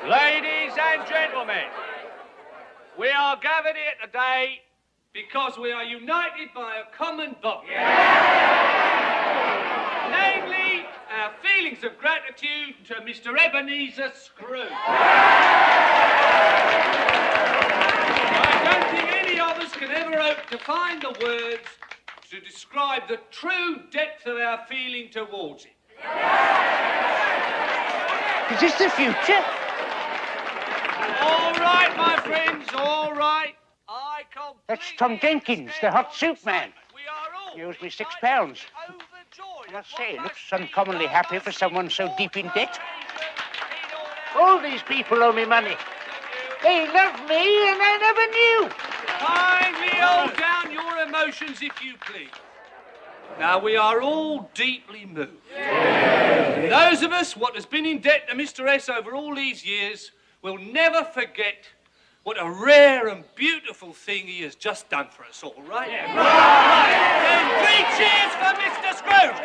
Ladies and gentlemen, We are gathered here today because we are united by a common bond. Namely, our feelings of gratitude to Mr. Ebenezer Scrooge. I don't think any of us can ever hope to find the words to describe the true depth of our feeling towards him. Is this the future? All right, my friends, all right. That's Tom Jenkins, the hot soup man. He owes me £6. And I say, he looks uncommonly happy for someone so deep in debt. All these people owe me money. They love me and I never knew. Kindly hold down your emotions, if you please. Now, we are all deeply moved. And those of us what has been in debt to Mr. S over all these years will never forget what a rare and beautiful thing he has just done for us all, right? Yeah. Right. Then 3 cheers for Mr. Scrooge!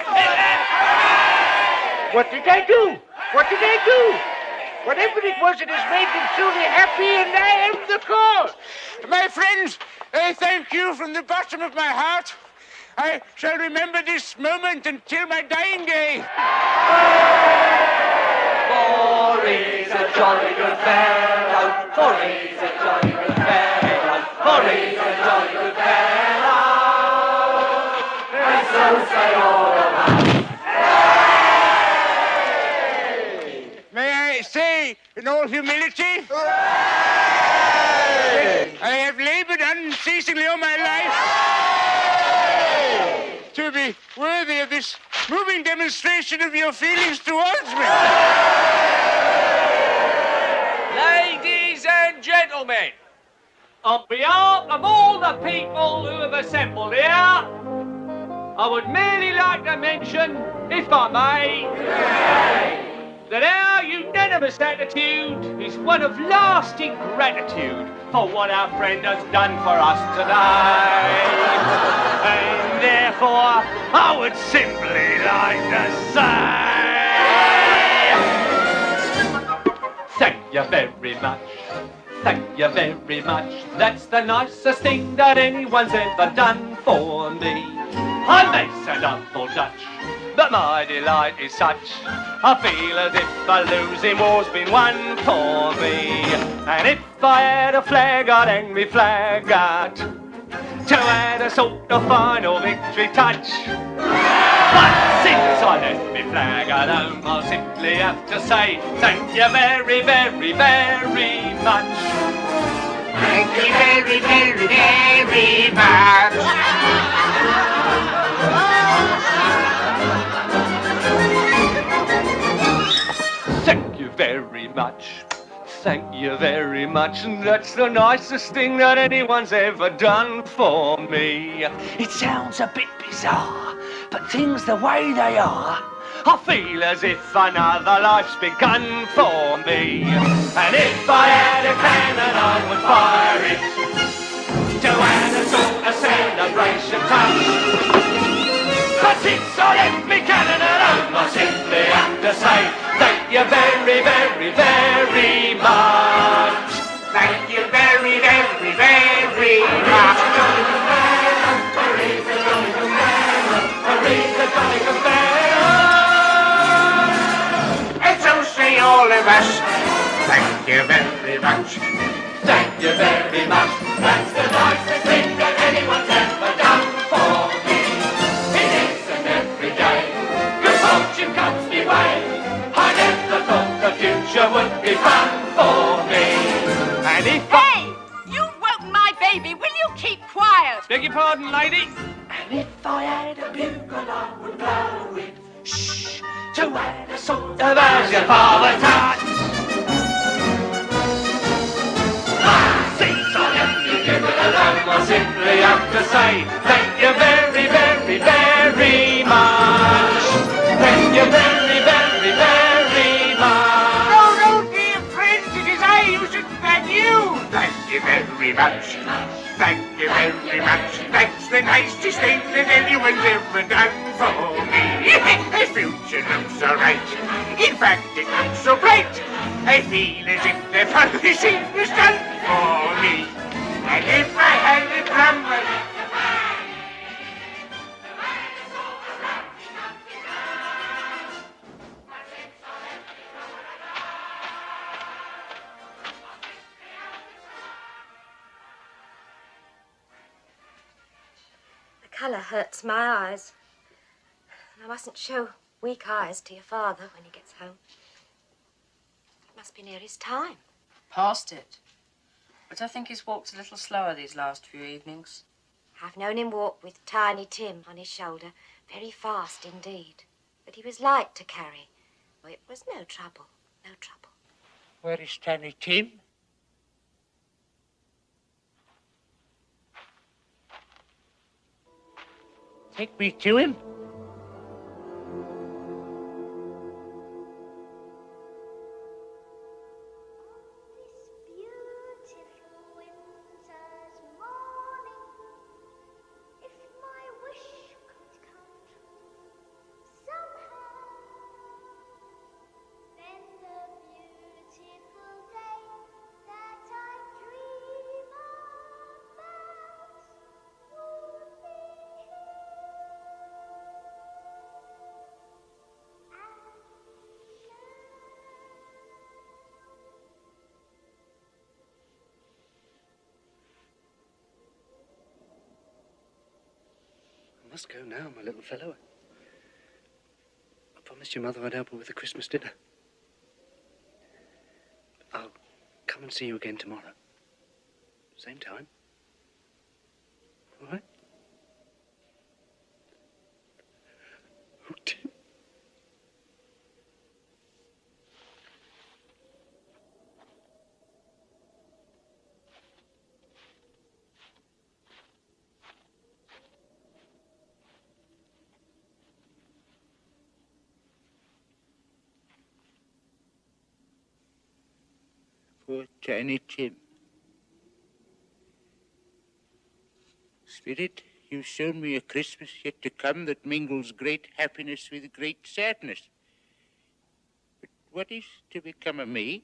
What did I do? What did I do? Whatever it was, it has made them truly happy, and I am the cause. My friends, I thank you from the bottom of my heart. I shall remember this moment until my dying day. For he's a jolly good fellow, for he's a jolly good fellow, for he's a jolly good fellow, and so say all about. May I say, in all humility, I have labored unceasingly all my life to be worthy of this moving demonstration of your feelings towards me. Ladies and gentlemen, on behalf of all the people who have assembled here, I would merely like to mention, if I may, that our unanimous attitude is one of lasting gratitude for what our friend has done for us today. And therefore, I would simply like to say, thank you very much. Thank you very much. That's the nicest thing that anyone's ever done for me. I may sound awful Dutch, but my delight is such. I feel as if a losing war's been won for me. And if I had a flag, I'd hang me flag out to add a sort of final victory touch. But since I left me flag at home, I'll simply have to say thank you very, very, very much. Thank you very, very, very much. Thank you very much. Thank you very much. And that's the nicest thing that anyone's ever done for me. It sounds a bit bizarre, but things the way they are, I feel as if another life's begun for me. And if I had a cannon, I would fire it to add a sort of celebration touch. But since I left me cannon at home, I simply have to say thank you very, very, very much. Thank you very, very, very much. And so say all of us, thank you very much. Thank you very much. That's the nicest thing that anyone's ever done for me. It isn't every day good fortune comes me way. I never thought the future would be fun for me. And if Hey! You've woken my baby. Will you keep quiet? Beg your pardon, lady. and if I had a bugle, I would blow it. Shh, to add a sort of version for the touch. Since I left you give it alone, I simply have to say thank you very, very, very much. Thank you very, very, very much. No, dear friends, it is I who should thank you. Thank you very much. Thank you very much. That's the nicest thing that anyone's ever done for me. The future looks all right. In fact, it looks so bright. I feel as if the fun is done for me. And if I had the drummers. The colour hurts my eyes. I mustn't show weak eyes to your father when he gets home. It must be near his time. Past it. But I think he's walked a little slower these last few evenings. I've known him walk with Tiny Tim on his shoulder, very fast indeed. But he was light to carry. Oh, it was no trouble, no trouble. Where is Tiny Tim? Take me to him. I must go now, my little fellow. I promised your mother I'd help her with the Christmas dinner. I'll come and see you again tomorrow. Same time. All right? Oh, Tim. Poor Tiny Tim. Spirit, you've shown me a Christmas yet to come that mingles great happiness with great sadness. But what is to become of me?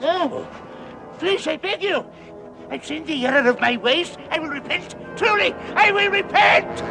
No, please, I beg you. I've sinned the error of my ways. I will repent. Truly, I will repent.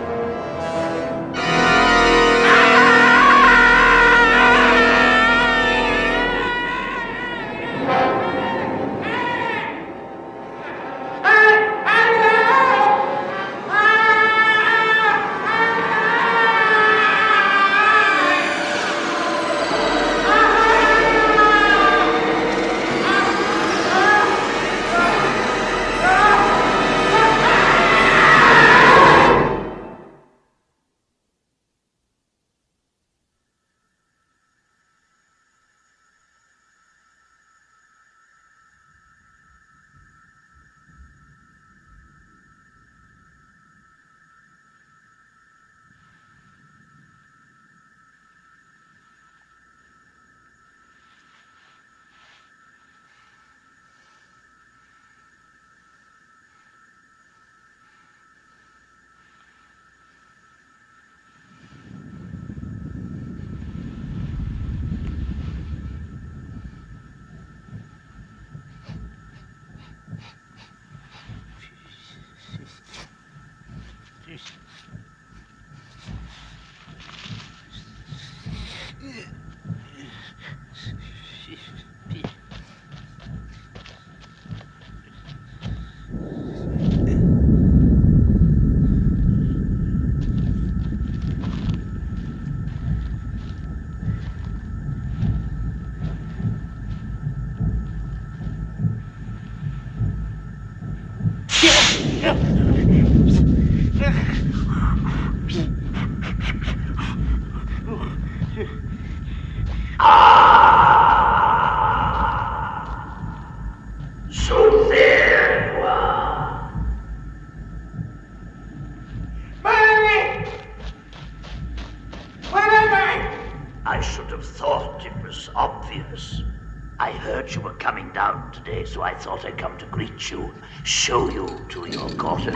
I heard you were coming down today, so I thought I'd come to greet you, show you to your quarters.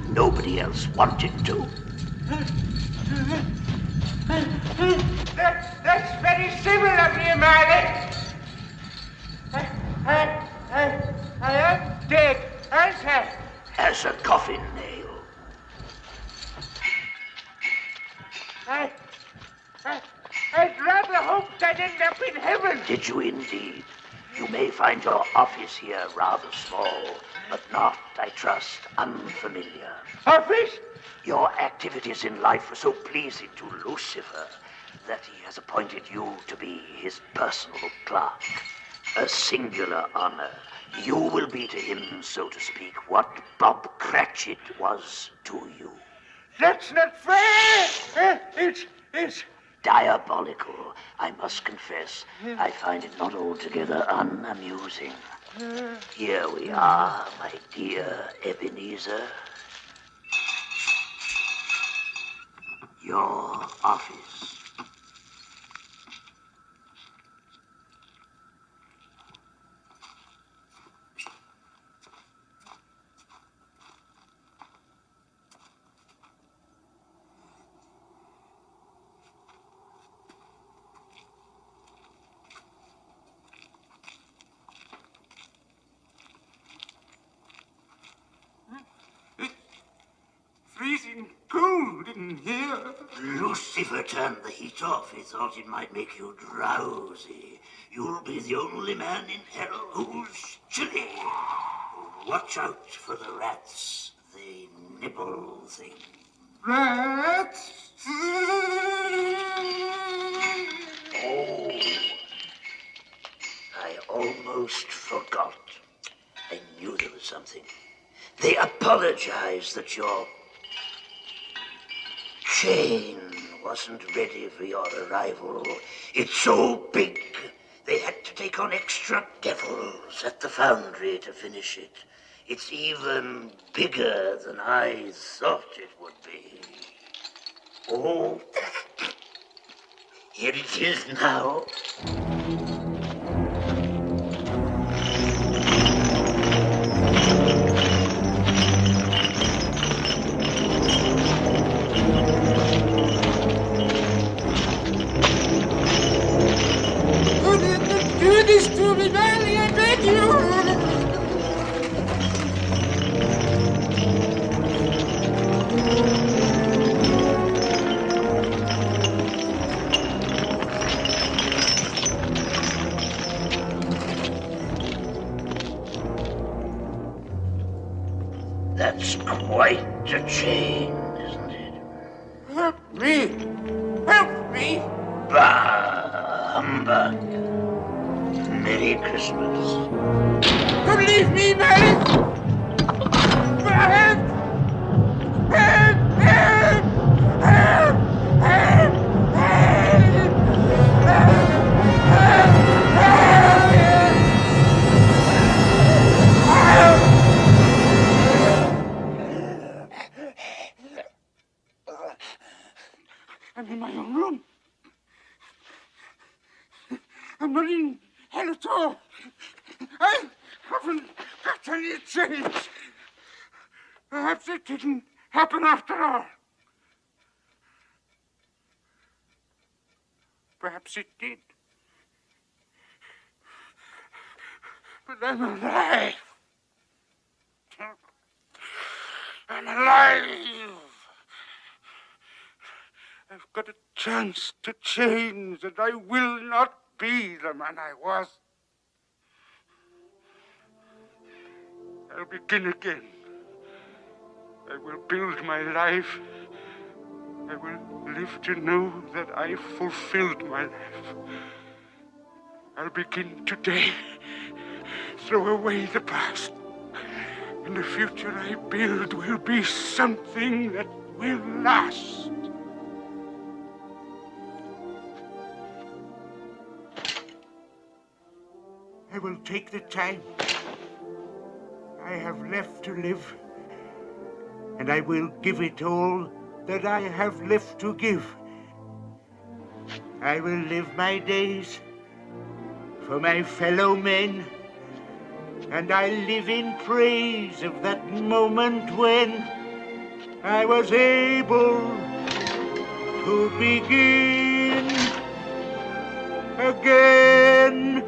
Nobody else wanted to. That's very civil of you, Marley. I am dead, aren't I? As a coffin nail. I'd rather hope I'd end up in heaven. Did you indeed? You may find your office here rather small, but not, I trust, unfamiliar. Office? Your activities in life were so pleasing to Lucifer that he has appointed you to be his personal clerk. A singular honor. You will be to him, so to speak, what Bob Cratchit was to you. That's not fair. It's diabolical, I must confess. I find it not altogether unamusing. Here we are, my dear Ebenezer. Your office. freezing cold in here. Lucifer turned the heat off. He thought it might make you drowsy. You'll be the only man in hell who's chilly. Watch out for the rats. They nibble things. Rats? Oh, I almost forgot. I knew there was something. They apologize that your chain wasn't ready for your arrival. It's so big, they had to take on extra devils at the foundry to finish it. It's even bigger than I thought it would be. Oh, here it is now. Do this to me, Barney, I beg you! That's quite a chain, isn't it? Help me! Help me! Bah, humbug. Merry Christmas. Don't leave me, Mary! Help! Help! Help! Help! Help! I'm in my own room. I'm not in hell at all. I haven't got any change. Perhaps it didn't happen after all. Perhaps it did. But I'm alive. I'm alive. I've got a chance to change, and I will not be the man I was. I'll begin again. I will build my life. I will live to know that I fulfilled my life. I'll begin today. Throw away the past. And the future I build will be something that will last. I will take the time I have left to live, and I will give it all that I have left to give. I will live my days for my fellow men, and I live in praise of that moment when I was able to begin again.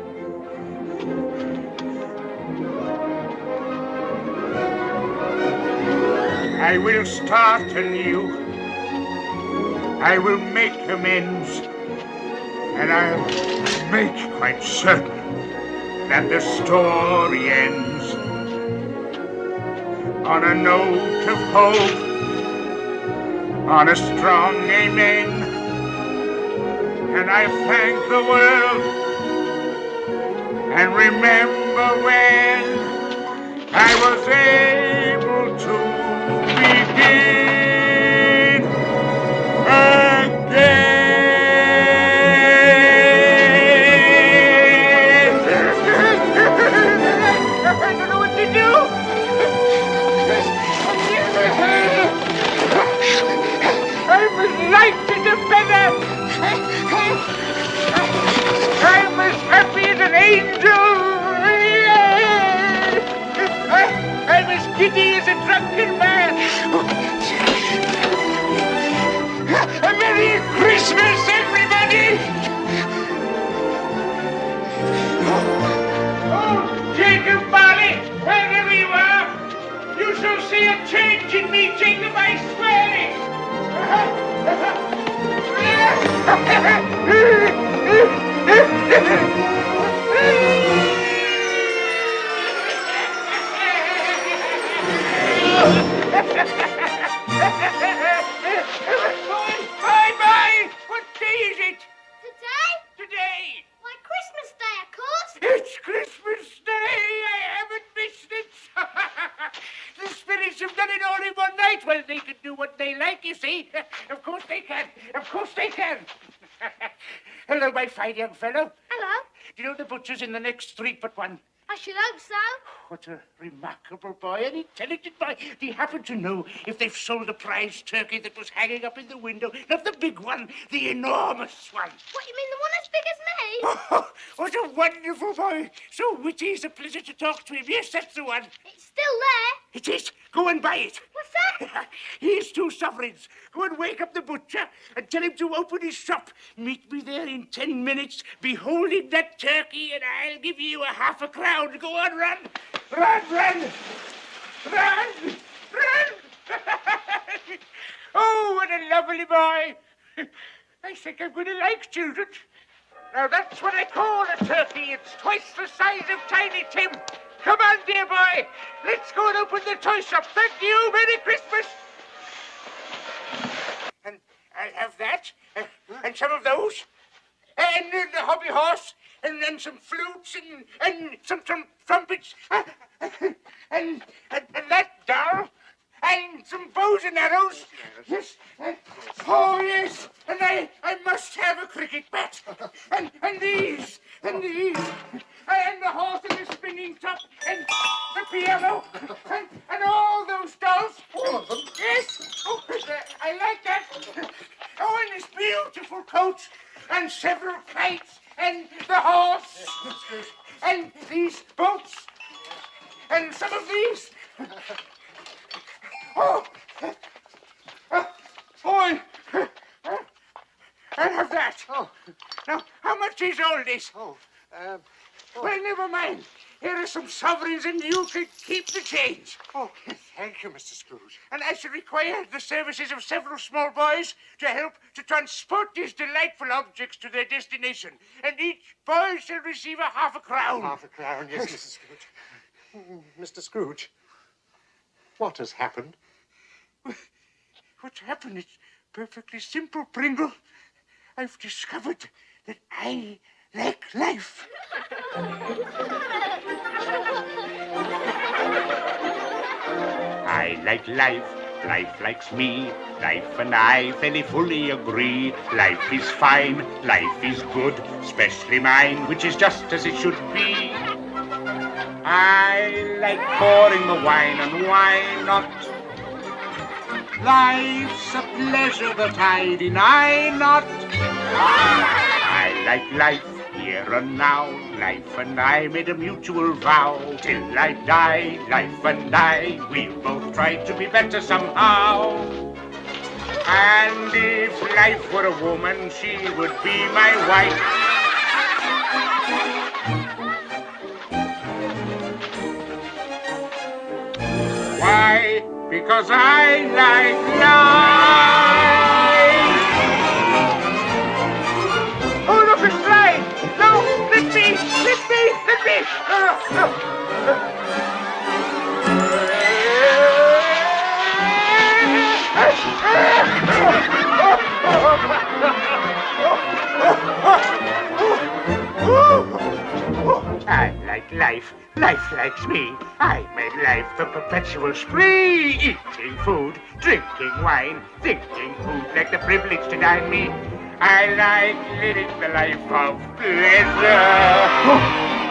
I will start anew. I will make amends, and I'll make quite certain that the story ends on a note of hope, on a strong amen. And I thank the world and remember when I was able to begin again. I don't know what to do. I'm as light as a feather. I'm as happy as an angel. I'm as giddy as a drunken man. A Merry Christmas, everybody! Oh, Jacob Marley, wherever you are, you shall see a change in me, Jacob, I swear it! Bye-bye! What day is it? Today? Today! Why, Christmas Day, of course. It's Christmas Day! I haven't missed it! The spirits have done it all in one night. Well, they can do what they like, you see. Of course they can. Of course they can. Hello, my fine young fellow. Hello. Do you know the butcher's in the next street but one? I should hope so. What a remarkable boy, an intelligent boy. Do you happen to know if they've sold the prize turkey that was hanging up in the window? Not the big one, the enormous one. What, you mean the one as big as me? Oh, what a wonderful boy. So witty, it's a pleasure to talk to him. Yes, that's the one. It's still there. It is. Go and buy it. What's that? Here's 2 sovereigns. Go and wake up the butcher and tell him to open his shop. Meet me there in 10 minutes, beholding that turkey, and I'll give you a half a crown. Go on, run. Run, run. Run, run. Oh, what a lovely boy. I think I'm going to like children. Now, that's what I call a turkey. It's twice the size of Tiny Tim. Come on, dear boy. Let's go and open the toy shop. Thank you. Merry Christmas. And I'll have that. And some of those. And the hobby horse. And then some flutes and some trumpets. And that doll. And some bows and arrows. Yes. Oh, yes. And I must have a cricket bat. And these. And these. And the horse and the spinning top. And the piano. And all those dolls. All of them? Yes. Oh, I like that. Oh, and this beautiful coat. And several kites. And the horse. And these boats. And some of these. Oh, boy, I'll have that. Oh. Now, how much is all this? Well, never mind. Here are some sovereigns and you can keep the change. Oh, thank you, Mr. Scrooge. And I shall require the services of several small boys to help to transport these delightful objects to their destination. And each boy shall receive a half a crown. Half a crown, yes, Mrs. Scrooge. Mr. Scrooge, what has happened? What's happened? It's perfectly simple, Pringle. I've discovered that I like life. I like life. Life likes me. Life and I fairly fully agree. Life is fine. Life is good. Especially mine, which is just as it should be. I like pouring the wine, and why not? Life's a pleasure that I deny not. I like life here and now. Life and I made a mutual vow. Till I die, life and I, we'll both try to be better somehow. And if life were a woman, she would be my wife. Why? Because I like life. Oh, look, it's flying. No, let me, let me, let me. I like life. Life likes me. I made life a perpetual spree. Eating food, drinking wine, thinking who'd like the privilege to dine me. I like living the life of pleasure.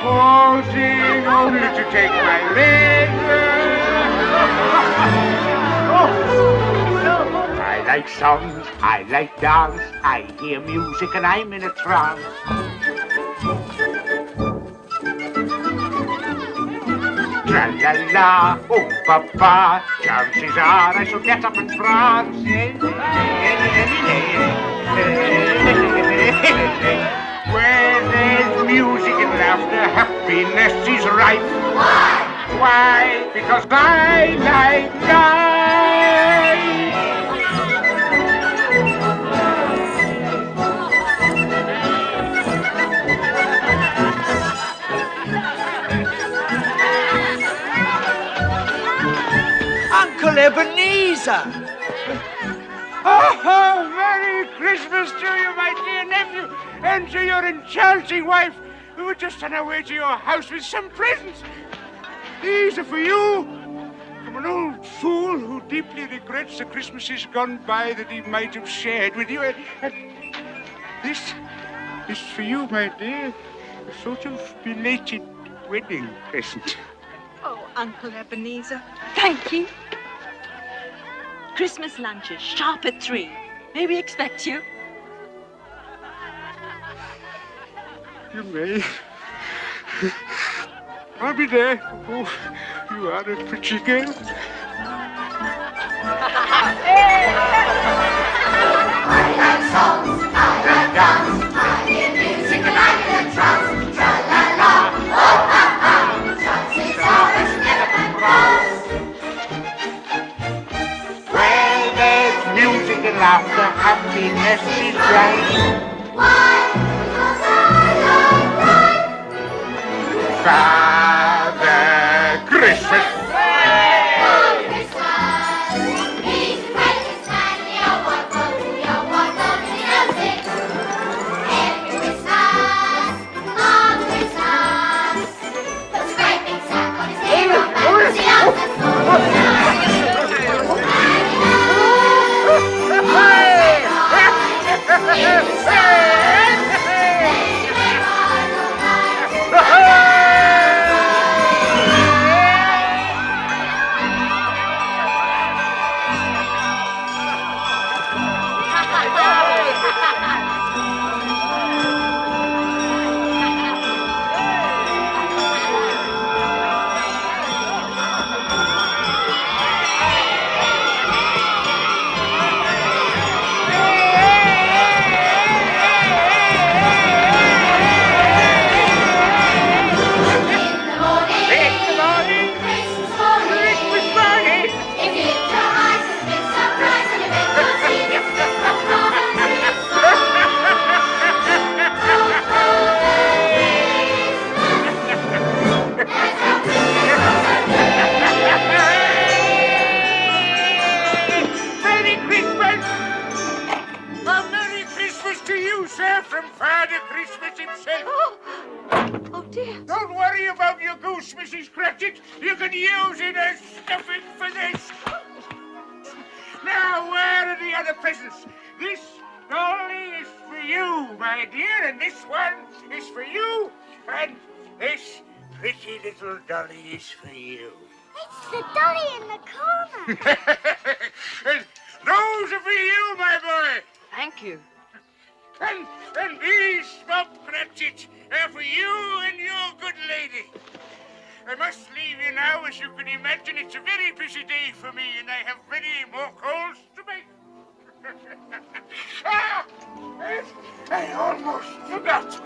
Pausing only to take my leisure. I like songs, I like dance. I hear music and I'm in a trance. Tra-la-la, oh papa, chances are I shall get up and prance. Where there's music and laughter, happiness is rife. Why? Why? Because I like life. Uncle Ebenezer! Oh, Merry Christmas to you, my dear nephew, and to your enchanting wife, who were just on our way to your house with some presents. These are for you, from an old fool who deeply regrets the Christmases gone by that he might have shared with you. And this is for you, my dear, a sort of belated wedding present. Oh, Uncle Ebenezer, thank you. Christmas lunches, sharp at 3. May we expect you? You may. I'll be there. Oh, you are a pretty girl. I like songs, I like dance, I hear music and I'm in a trance. Tra-la-la, oh-ha-ha, chances are it's never been crossed. Where there's music and laughter, happiness is right. Why? Because I like life. Father Christmas. Don't worry about your goose, Mrs. Cratchit. You can use it as stuffing for this. Now, where are the other presents? This dolly is for you, my dear, and this one is for you, and this pretty little dolly is for you. It's the dolly in the corner. And those are for you, my boy. Thank you. And these, Bob Cratchit, are for you and your good lady. I must leave you now. As you can imagine, it's a very busy day for me, and I have many more calls to make. I almost forgot.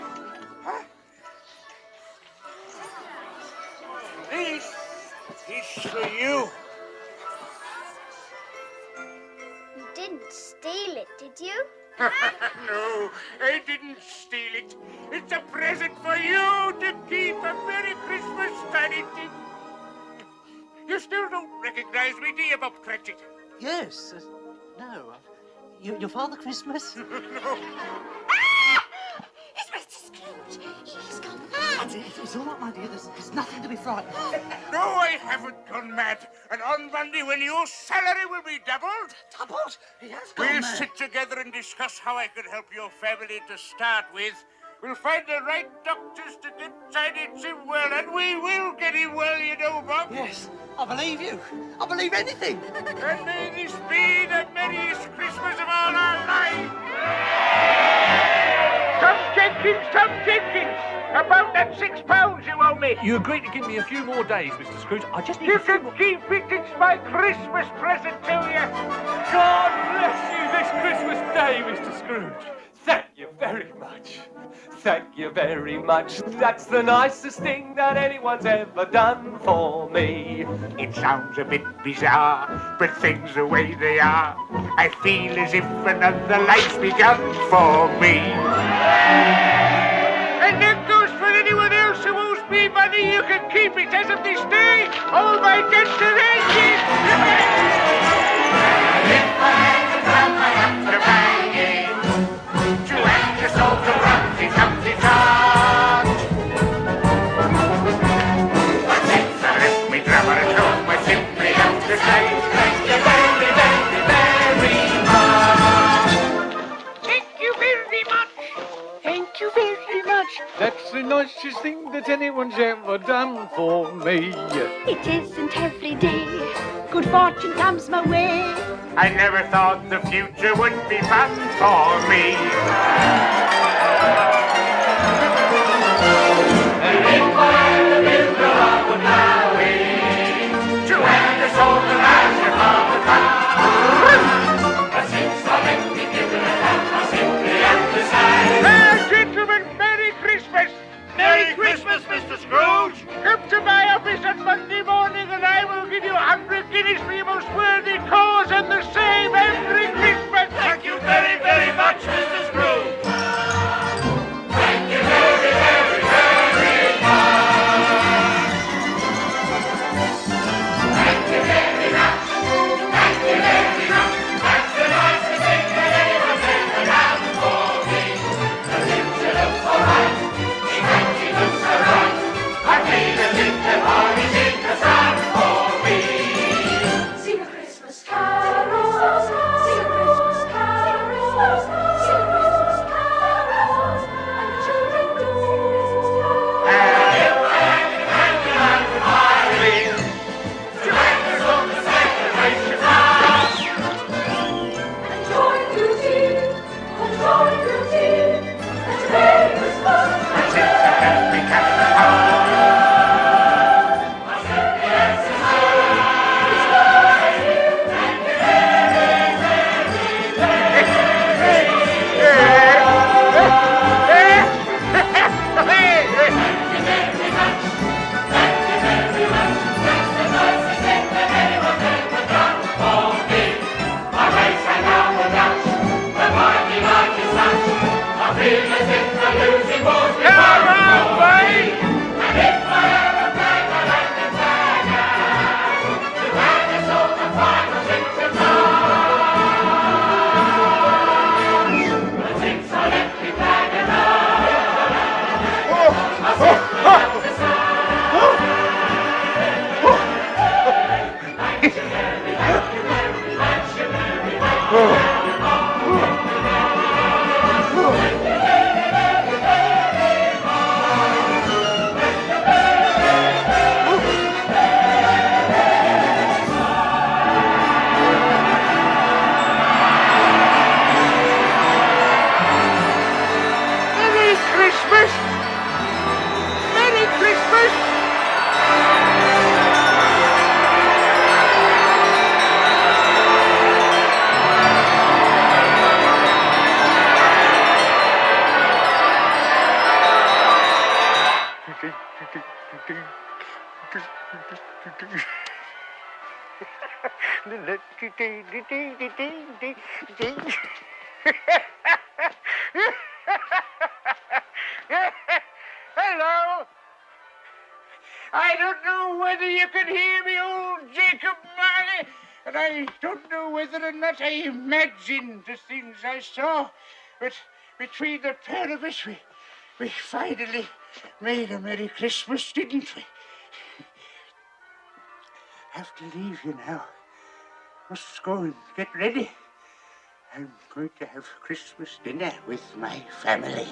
This is for you. You didn't steal it, did you? No, I didn't steal it. It's a present for you to keep a Merry Christmas, Tiny Tim. You still don't recognize me, do you, Bob Cratchit? Yes. No. Your Father Christmas? No. It's Mr. Scrooge. He's gone mad. It's all right, my dear. There's nothing to be frightened of. No, I haven't gone mad. And on Monday, when your salary will be doubled... Doubled? He has gone We'll mad. sit together and discuss how I can help your family to start with. We'll find the right doctors to get Tiny Tim well, and we will get him well, you know, Bob. Yes, I believe you. I believe anything. And may this be the merriest Christmas of all our lives. Tom Jenkins, about that £6 you owe me. You agreed to give me a few more days, Mr. Scrooge. I just need You can keep it. It's my Christmas present to you. God bless you this Christmas day, Mr. Scrooge. Thank you very much. Thank you very much. That's the nicest thing that anyone's ever done for me. It sounds a bit bizarre, but things the way they are, I feel as if another life's begun for me. And that goes for anyone else who owes me money. You can keep it as of this day. All my debts are ended. If I had to run my up to bang it, to act as all the rumsy tumsy tart. But since I left me drummer at home, I simply have to say thank you very, very, very much. Thank you very much. Thank you very much. That's the nicest thing that anyone's ever done for me. It isn't every day good fortune comes my way. I never thought the future would be fun for me. And if I had the builder, I would now to end us all the magic of the town. But since I've been given a hand, I simply have to say, gentlemen, Merry Christmas! Merry Christmas, Mr. Scrooge! Come to my office on Monday morning and I will give you 100 guineas for your most worthy cause and the same every Christmas! Thank you very, very much, Mr. Scrooge! Hello. I don't know whether you can hear me, old Jacob Marley, and I don't know whether or not I imagined the things I saw, but between the pair of us, we finally made a Merry Christmas, didn't we? Have to leave you now. Must go and get ready. I'm going to have Christmas dinner with my family.